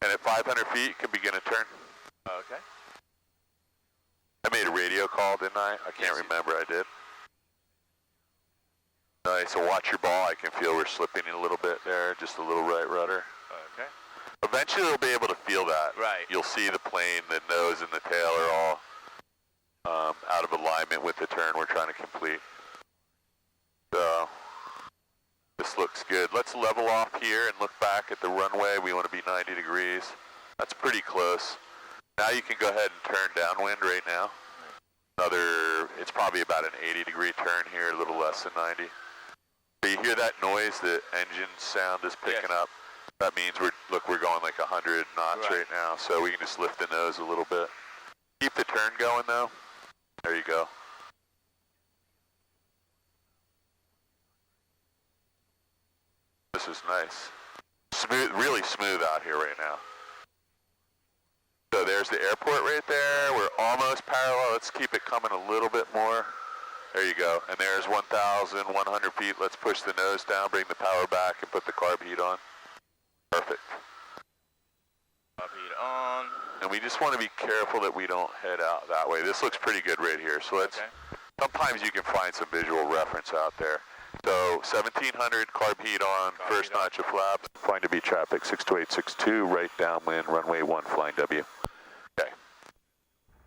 And at 500 feet, you can begin a turn. Okay. I made a radio call, didn't I? I can't remember. I did. Nice. So watch your ball. I can feel we're slipping a little bit there, just a little right rudder. Okay. Eventually, we'll be able to feel that. Right. You'll see the plane, the nose, and the tail are all out of alignment with the turn we're trying to complete. So this looks good. Let's level off here and look back at the runway. We want to be 90 degrees. That's pretty close. Now you can go ahead and turn downwind right now. It's probably about an 80-degree turn here, a little less than 90. So you hear that noise, the engine sound is picking up. That means we're going like 100 knots right now, so we can just lift the nose a little bit. Keep the turn going though. There you go. This is nice. Smooth, really smooth out here right now. So there's the airport right there. We're almost parallel. Let's keep it coming a little bit more. There you go. And there's 1,100 feet. Let's push the nose down, bring the power back, and put the carb heat on. Perfect. Carb heat on. And we just want to be careful that we don't head out that way. This looks pretty good right here. So let's, sometimes you can find some visual reference out there. So 1,700, carb heat on, first notch of flaps. Flying to be traffic 62862, right downwind, runway 1, flying W. Okay.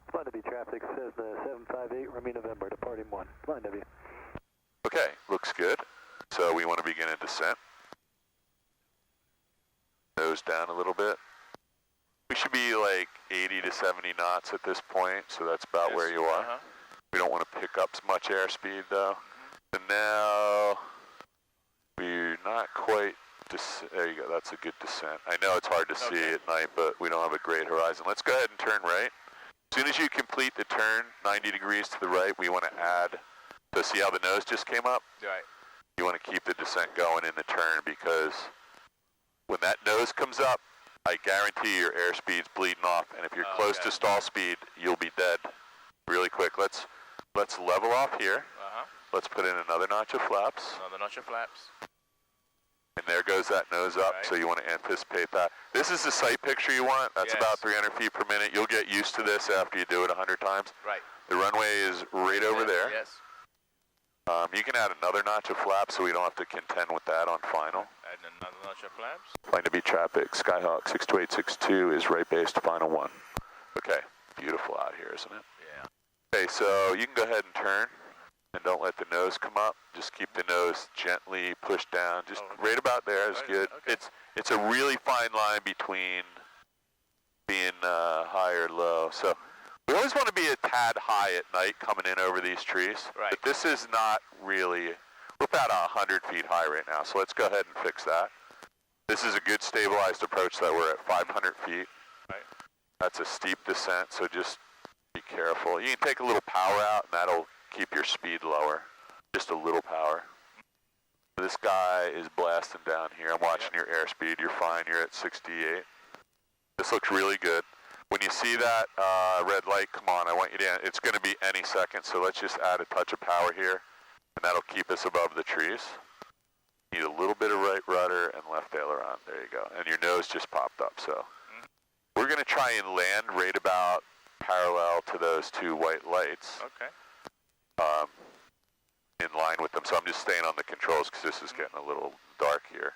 Flying to be traffic, Cessna 758, Romeo November, departing 1, flying W. Okay, looks good. So we want to begin a descent. Nose down a little bit. We should be like 80 to 70 knots at this point, so that's about where you are. We don't want to pick up as much airspeed though. And now we're not quite There you go. That's a good descent. I know it's hard to see at night, but we don't have a great horizon. Let's go ahead and turn right. As soon as you complete the turn 90 degrees to the right, we want to add, so see how the nose just came up? Right. You want to keep the descent going in the turn, because when that nose comes up, I guarantee your airspeed's bleeding off, and if you're close to stall speed, you'll be dead really quick. Let's level off here. Let's put in another notch of flaps. Another notch of flaps. And there goes that nose up, so you want to anticipate that. This is the sight picture you want. That's about 300 feet per minute. You'll get used to this after you do it 100 times. Right. The runway is right over there. Yes. You can add another notch of flaps so we don't have to contend with that on final. Add another notch of flaps. Line to be traffic, Skyhawk 62862 is right base to final 1. Okay, beautiful out here, isn't it? Yeah. Okay, so you can go ahead and turn. And don't let the nose come up. Just keep the nose gently pushed down. Just right about there is good. Okay. It's a really fine line between being high or low. So we always want to be a tad high at night coming in over these trees. Right. But this is not really, we're about 100 feet high right now. So let's go ahead and fix that. This is a good stabilized approach that we're at 500 feet. Right. That's a steep descent, so just be careful. You can take a little power out and that'll keep your speed lower, just a little power. This guy is blasting down here. I'm watching your airspeed. You're fine. You're at 68. This looks really good. When you see that red light come on, I want you to, it's going to be any second, so let's just add a touch of power here, and that'll keep us above the trees. Need a little bit of right rudder and left aileron. There you go. And your nose just popped up, so. We're going to try and land right about parallel to those two white lights. Okay. In line with them, so I'm just staying on the controls because this is getting a little dark here.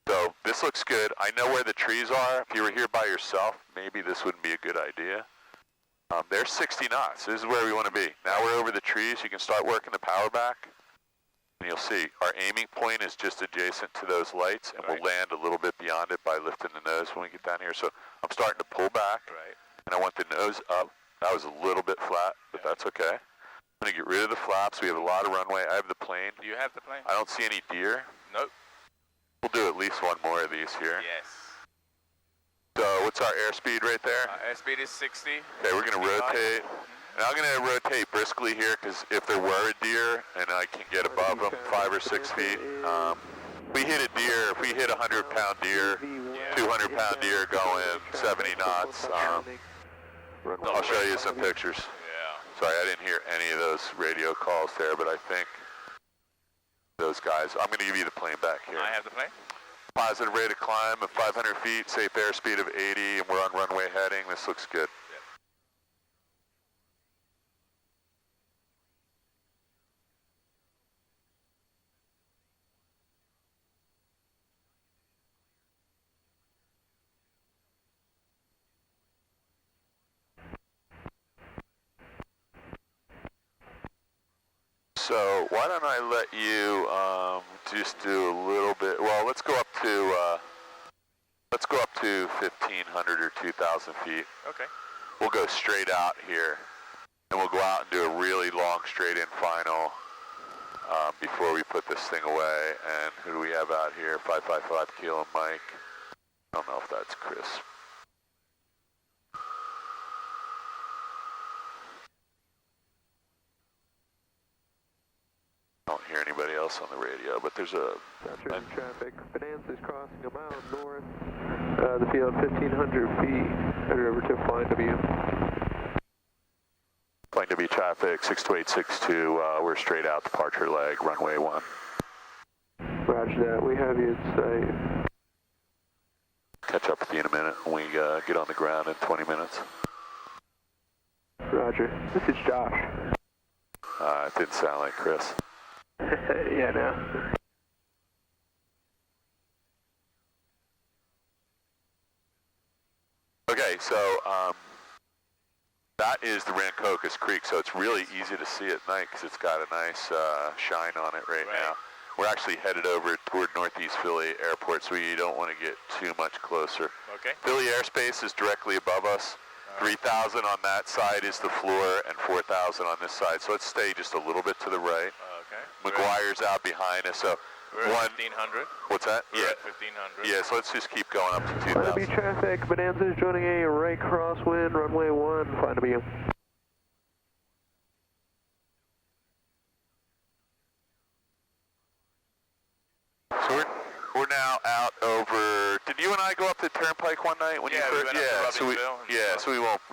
So this looks good. I know where the trees are. If you were here by yourself, maybe this wouldn't be a good idea. They're 60 knots. This is where we want to be. Now we're over the trees. You can start working the power back, and you'll see our aiming point is just adjacent to those lights, and we'll land a little bit beyond it by lifting the nose when we get down here. So I'm starting to pull back, and I want the nose up. That was a little bit flat, but that's okay. I'm going to get rid of the flaps. We have a lot of runway. I have the plane. Do you have the plane? I don't see any deer. Nope. We'll do at least one more of these here. Yes. So what's our airspeed right there? Airspeed is 60. Okay, we're going to rotate. And I'm going to rotate briskly here because if there were a deer and I can get above them 5 or 6 feet, we hit a deer, if we hit a 100-pound deer, 200-pound deer going 70 knots, I'll show you some pictures. Sorry, I didn't hear any of those radio calls there, but I think those guys, I'm going to give you the plane back here. I have the plane. Positive rate of climb of 500 feet, safe airspeed of 80, and we're on runway heading. This looks good. So why don't I let you just do a little bit, well, let's go up to 1,500 or 2,000 feet. Okay. We'll go straight out here, and we'll go out and do a really long straight-in final before we put this thing away. And who do we have out here? 555 Kilo Mike. I don't know if that's Chris. I don't hear anybody else on the radio, but there's a... Saturated traffic. Bonanza is crossing a mile north. The field 1,500 feet. Headed over to Flying W. Flying W traffic 62862. We're straight out departure leg, runway 1. Roger that. We have you at sight. Catch up with you in a minute when we get on the ground in 20 minutes. Roger. This is Josh. It didn't sound like Chris. Yeah, no. Okay, so that is the Rancocas Creek, so it's really easy to see at night because it's got a nice shine on it right now. We're actually headed over toward Northeast Philly Airport, so we don't want to get too much closer. Okay. Philly airspace is directly above us. 3,000 on that side is the floor, and 4,000 on this side. So let's stay just a little bit to the right. Okay. McGuire's out behind us. So We're at 1500. What's that? We're at 1500. Yeah, so let's just keep going up to 2000. Flying to be traffic, Bonanza's joining a right crosswind, runway 1, flying to be you. So we're now out over. Did you and I go up the Turnpike one night when you first? So we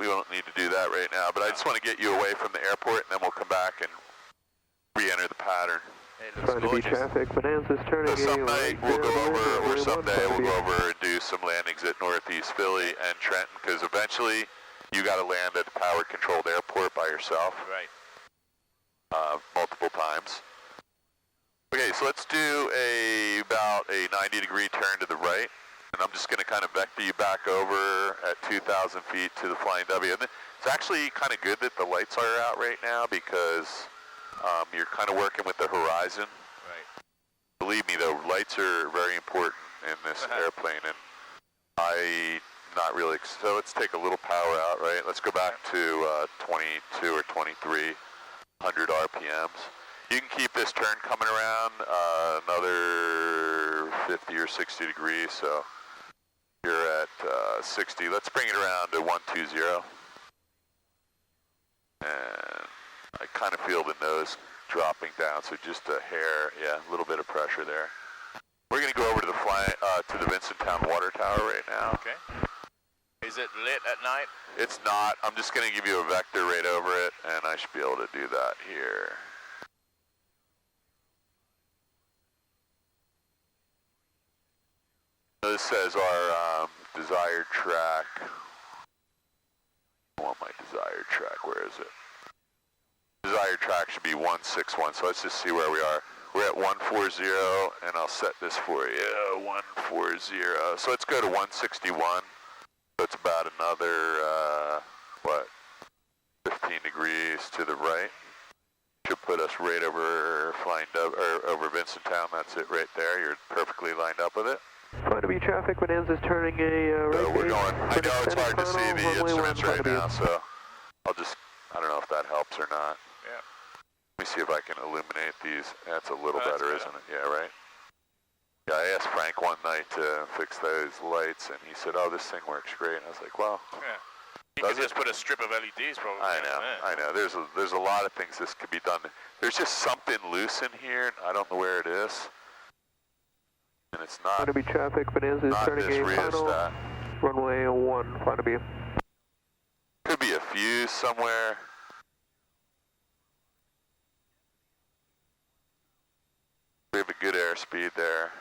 won't need to do that right now. But I just want to get you away from the airport, and then we'll come back and re-enter the pattern. Flying to be traffic, Bonanza's turning So some a night right we'll go over, runway or 1, someday flying to we'll be go over and do some landings at Northeast Philly and Trenton, because eventually you got to land at a power-controlled airport by yourself. Right. Multiple times. Okay, so let's do about a 90-degree turn to the right, and I'm just going to kind of vector you back over at 2,000 feet to the Flying W. And it's actually kind of good that the lights are out right now, because you're kind of working with the horizon. Right. Believe me, though, lights are very important in this airplane, and not really. So let's take a little power out, right? Let's go back to 22 or 2300 RPMs. You can keep this turn coming around another 50 or 60 degrees, so you're at 60. Let's bring it around to 120. And I kind of feel the nose dropping down, so just a hair, a little bit of pressure there. We're going to go over to the Vincenttown Water Tower right now. Okay. Is it lit at night? It's not. I'm just going to give you a vector right over it, and I should be able to do that here. This says our desired track. I want my desired track. Where is it? Desired track should be 161, so let's just see where we are. We're at 140, and I'll set this for you, 140. So let's go to 161. So it's about another, 15 degrees to the right. Should put us right over over Vincenttown. That's it right there. You're perfectly lined up with it. Flying to be traffic, Bonanza's turning a right So we're base. going. I know it's hard to see the Runway instruments 1, right flying to now, so I don't know if that helps or not. Yeah. Let me see if I can illuminate these. That's a little That's better, better. isn't it? Yeah, right? Yeah, I asked Frank one night to fix those lights, and he said, oh, this thing works great. And I was like, well, Yeah. You Does could just put a strip of LEDs probably. I know. There's a lot of things this could be done. There's just something loose in here, and I don't know where it is. And it's not, Flying to be traffic, Bonanza's not turning this a final rheostat. runway 1, flying to be. Could be a fuse somewhere. We have a good airspeed there.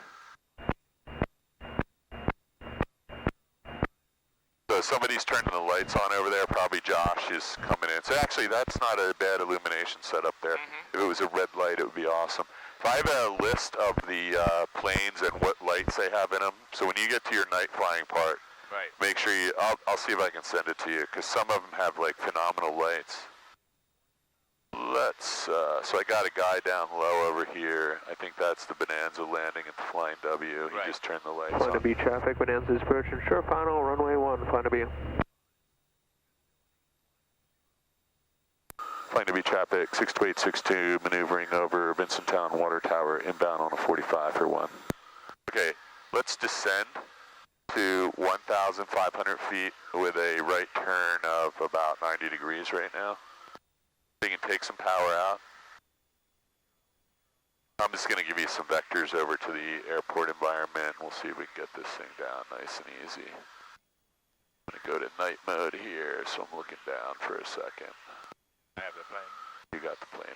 So somebody's turning the lights on over there. Probably Josh is coming in. So actually, that's not a bad illumination setup there. If it was a red light, it would be awesome. So I have a list of the planes and what lights they have in them. So when you get to your night flying part, Right. make sure you, I'll see if I can send it to you, because some of them have like phenomenal lights. So I got a guy down low over here. I think that's the Bonanza landing at the Flying W. He Right. just turned the lights Flying to on. be traffic, Bonanza's approaching short final, runway 1, flying to be. Flying to be traffic, 62862, maneuvering over Vincenttown Water Tower, inbound on a 45 for 1. Okay, let's descend to 1,500 feet with a right turn of about 90 degrees right now. So you can take some power out. I'm just going to give you some vectors over to the airport environment. We'll see if we can get this thing down nice and easy. I'm going to go to night mode here, so I'm looking down for a second. I have the plane. You got the plane.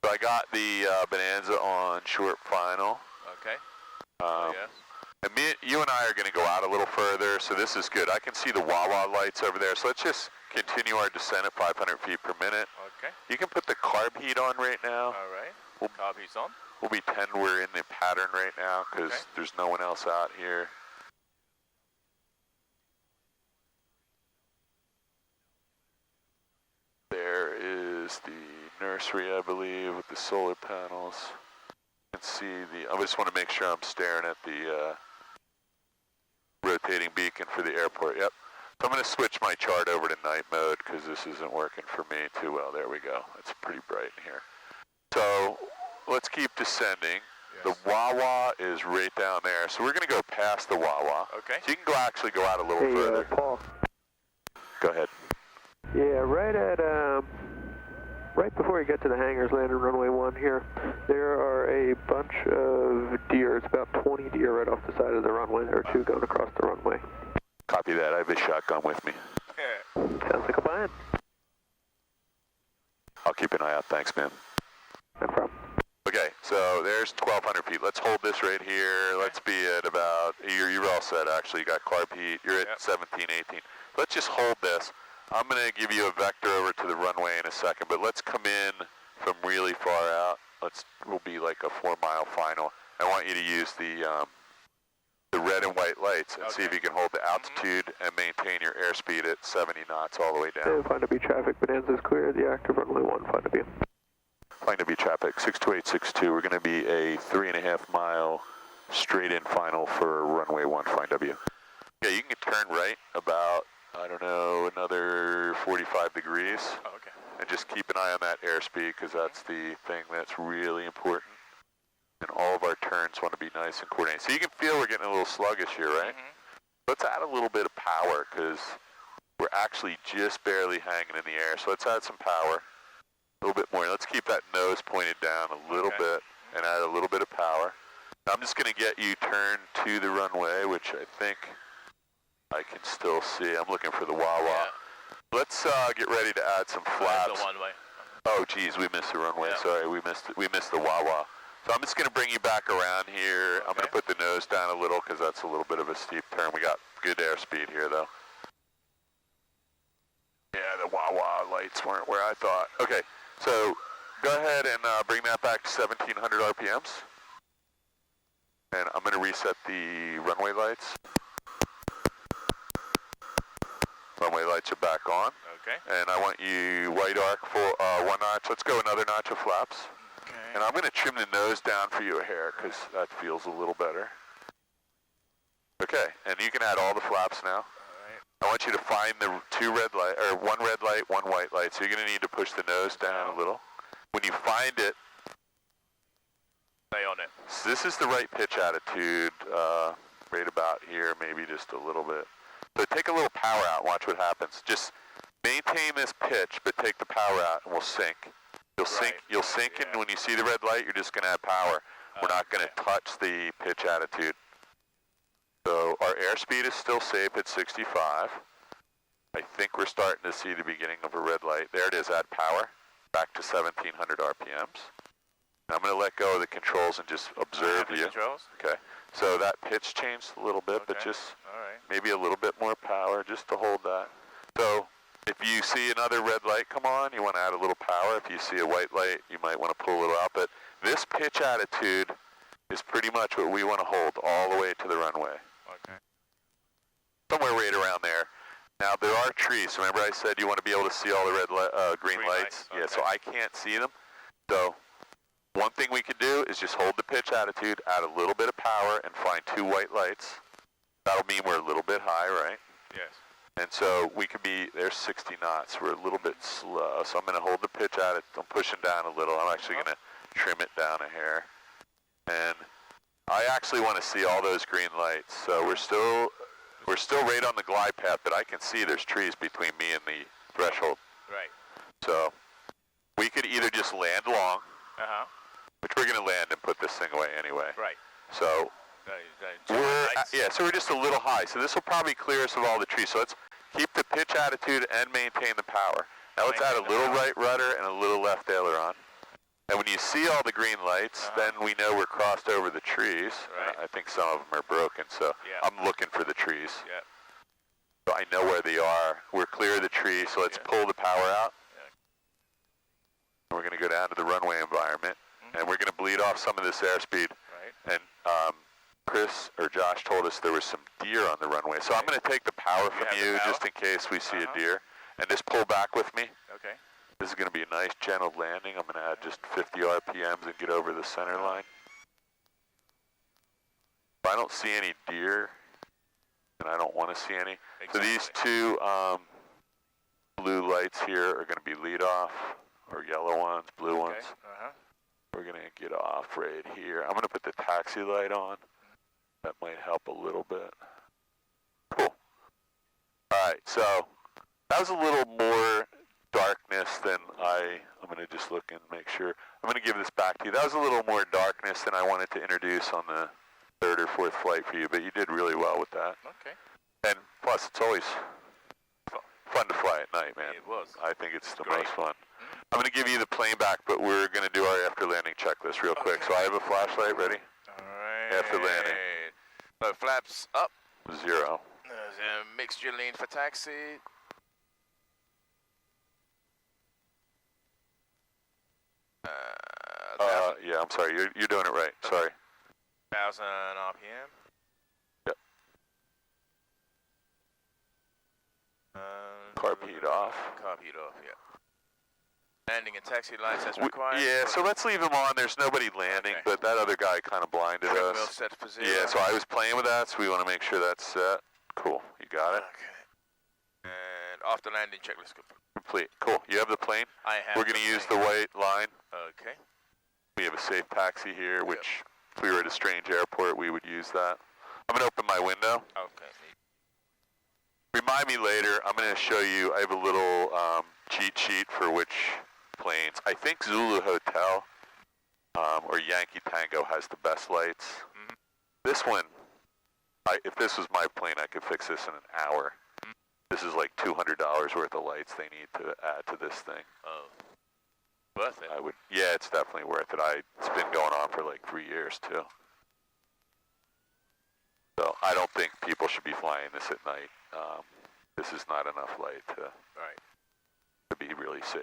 So I got the Bonanza on short final. Okay. Yes. And you and I are going to go out a little further, so this is good. I can see the wah-wah lights over there, so let's just continue our descent at 500 feet per minute. Okay. You can put the carb heat on right now. All right. Carb heat's on. We'll pretend we're in the pattern right now, because Okay. there's no one else out here. There is the nursery, I believe, with the solar panels. You can see I just want to make sure I'm staring at the rotating beacon for the airport. Yep. So I'm going to switch my chart over to night mode, because this isn't working for me too well. There we go. It's pretty bright in here. So let's keep descending. Yes. The Wawa is right down there. So we're going to go past the Wawa. Okay. So you can actually go out a little Hey, further. Paul. Go ahead. Yeah, right before you get to the hangars, landing runway 1 here, there are a bunch of deer. It's about 20 deer right off the side of the runway. There are 2 going across the runway. Copy that. I have a shotgun with me. Sounds like a plan. I'll keep an eye out. Thanks, man. No problem. Okay, so there's 1,200 feet. Let's hold this right here. Let's be at about, you're all set actually. You got carb heat. You're at 17, 18. Let's just hold this. I'm going to give you a vector over to the runway in a second, but let's come in from really far out. We'll be like a 4-mile final. I want you to use the red and white lights and see if you can hold the altitude and maintain your airspeed at 70 knots all the way down. Find to be traffic. Bonanza is clear. The active runway 1. Find to be. Find to be traffic 62862. We're going to be a 3.5-mile straight-in final for runway 1. Find W. Okay, you can turn right about, I don't know, another 45 degrees. Oh, okay. And just keep an eye on that airspeed because that's the thing that's really important. And all of our turns want to be nice and coordinated. So you can feel we're getting a little sluggish here, right? Let's add a little bit of power because we're actually just barely hanging in the air. So let's add some power, a little bit more. Let's keep that nose pointed down a little bit and add a little bit of power. Now I'm just going to get you turned to the runway, which I think I can still see. I'm looking for the Wawa. Yeah. Let's get ready to add some flaps. The one-way. Oh, geez, we missed the runway. Sorry, we missed the Wawa. So I'm just going to bring you back around here. I'm going to put the nose down a little because that's a little bit of a steep turn. We got good airspeed here, though. Yeah, the Wawa lights weren't where I thought. Okay, so go ahead and bring that back to 1,700 RPMs. And I'm going to reset the runway lights. Runway lights are back on. Okay. And I want you white arc for 1 notch. Let's go another notch of flaps. Okay. And I'm going to trim the nose down for you a hair because that feels a little better. Okay, and you can add all the flaps now. I want you to find the 2 red light, or 1 red light, 1 white light. So you're going to need to push the nose down a little. When you find it, stay on it. So this is the right pitch attitude, right about here, maybe just a little bit. So take a little power out and watch what happens. Just maintain this pitch, but take the power out and we'll sink. You'll sink and when you see the red light, you're just going to add power. We're not going to touch the pitch attitude. So our airspeed is still safe at 65. I think we're starting to see the beginning of a red light. There it is, add power, back to 1,700 RPMs. And I'm going to let go of the controls and just observe you. Controls? Okay, so that pitch changed a little bit, but just maybe a little bit more power just to hold that. So if you see another red light come on, you want to add a little power. If you see a white light, you might want to pull a little out. But this pitch attitude is pretty much what we want to hold all the way to the runway. Okay. Somewhere right around there. Now there are trees. Remember I said you want to be able to see all the green lights? Okay. Yeah, so I can't see them. So one thing we can do is just hold the pitch attitude, add a little bit of power, and find 2 white lights. That'll mean we're a little bit high, right? Yes. And so we could be, there's 60 knots. We're a little bit slow. So I'm going to hold the pitch attitude. I'm pushing down a little. I'm actually going to trim it down a hair. And I actually want to see all those green lights. So we're still right on the glide path, but I can see there's trees between me and the threshold. Right. So we could either just land long, which we're going to land and put this thing away anyway. Right. So we're just a little high. So this will probably clear us of all the trees. So let's keep the pitch attitude and maintain the power. Now let's add a little right rudder and a little left aileron. And when you see all the green lights, then we know we're crossed over the trees. Right. I think some of them are broken, so I'm looking for the trees. Yeah. So I know where they are. We're clear of the trees, so let's pull the power out. We're going to go down to the runway environment, and we're going to bleed off some of this airspeed. Right. And Chris or Josh told us there was some deer on the runway, so I'm going to take the power from you just in case we see a deer, and just pull back with me. Okay. This is going to be a nice gentle landing. I'm going to add just 50 RPMs and get over the center line. If I don't see any deer, and I don't want to see any, so these 2 blue lights here are going to be lead off, or yellow ones, blue ones. We're going to get off right here. I'm going to put the taxi light on. That might help a little bit. Cool. All right, so that was a little more darkness than I'm going to just look and make sure. I'm going to give this back to you. That was a little more darkness than I wanted to introduce on the third or fourth flight for you, but you did really well with that. Okay. And plus, it's always fun to fly at night, man. It was. I think it's the great. most fun. I'm going to give you the plane back, but we're going to do our after landing checklist real quick. So I have a flashlight ready. All right. After landing. So flaps up. 0. Mixture lean for taxi. Yeah, I'm sorry. You're doing it right. Sorry. 1,000 RPM. Yep. Carb heat off. Carb heat off, yeah. Landing and taxi lights as required. Yeah, so let's leave them on. There's nobody landing, but that other guy kind of blinded Wheel us. set for 0. Yeah, so I was playing with that, so we want to make sure that's set. Cool, you got it. Okay. And after landing checklist complete. Cool, you have the plane? I have. We're going to use the white line. Okay. We have a safe taxi here, which if we were at a strange airport, we would use that. I'm going to open my window. Okay. Remind me later, I'm going to show you, I have a little cheat sheet for which planes. I think Zulu Hotel or Yankee Tango has the best lights. Mm-hmm. This one, if this was my plane, I could fix this in an hour. Mm-hmm. This is like $200 worth of lights they need to add to this thing. Oh. Worth it. Yeah, it's definitely worth it. It's been going on for like 3 years too. So I don't think people should be flying this at night. This is not enough light to be really safe.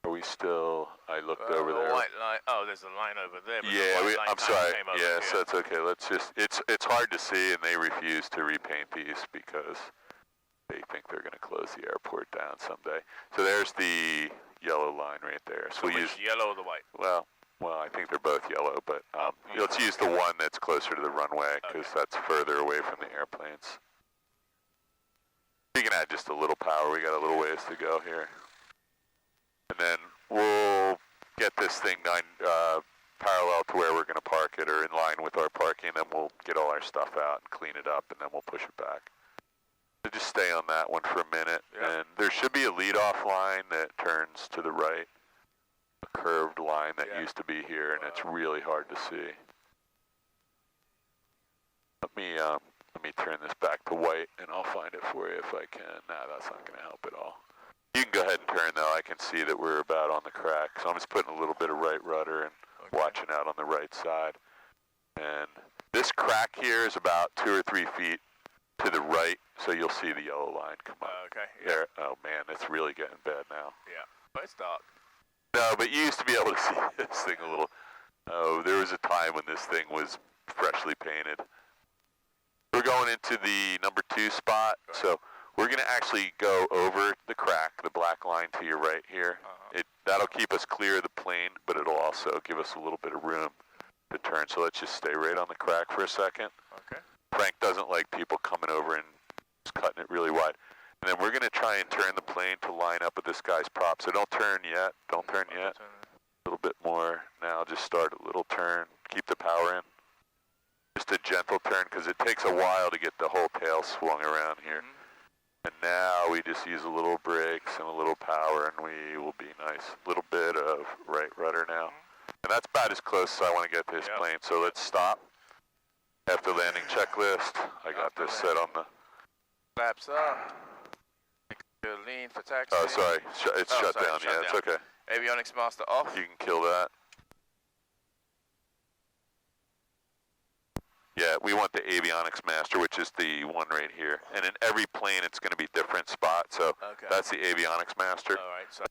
Are we still? I looked over there. White line. Oh, there's a line over there. But Yeah, the I'm sorry. Yes, here. that's okay. Let's just. It's hard to see, and they refuse to repaint these because they think they're going to close the airport down someday. So there's the yellow line right there. So we'll use yellow or the white? Well, I think they're both yellow, but let's use the one that's closer to the runway because that's further away from the airplanes. We can add just a little power. We got a little ways to go here. And then we'll get this thing parallel to where we're going to park it or in line with our parking, and then we'll get all our stuff out and clean it up, and then we'll push it back. So just stay on that one for a minute. And there should be a lead-off line that turns to the right, a curved line that used to be here, and it's really hard to see. Let me turn this back to white, and I'll find it for you if I can. Nah, that's not going to help at all. You can go ahead and turn, though. I can see that we're about on the crack. So I'm just putting a little bit of right rudder and watching out on the right side. And this crack here is about 2 or 3 feet to the right, so you'll see the yellow line come up. Okay. There. Oh, man, it's really getting bad now. Yeah, but it's dark. No, but you used to be able to see this thing a little. Oh, there was a time when this thing was freshly painted. We're going into the number 2 spot, so we're going to actually go over the crack, the black line to your right here. That'll keep us clear of the plane, but it'll also give us a little bit of room to turn. So let's just stay right on the crack for a second. Okay. Frank doesn't like people coming over and just cutting it really wide. And then we're going to try and turn the plane to line up with this guy's prop. So don't turn yet. Don't turn yet. A little bit more. Now just start a little turn. Keep the power in. Just a gentle turn because it takes a while to get the whole tail swung around here. And now we just use a little brakes and a little power, and we will be nice. A little bit of right rudder now. And that's about as close as I want to get this plane. So let's stop. After landing checklist, I got this set on the... Flaps up. Lean for taxi. Oh, sorry. It's shut down. Yeah, it's okay. Avionics master off. You can kill that. Yeah, we want the avionics master, which is the one right here. And in every plane, it's going to be different spots. So that's the avionics master. All right. So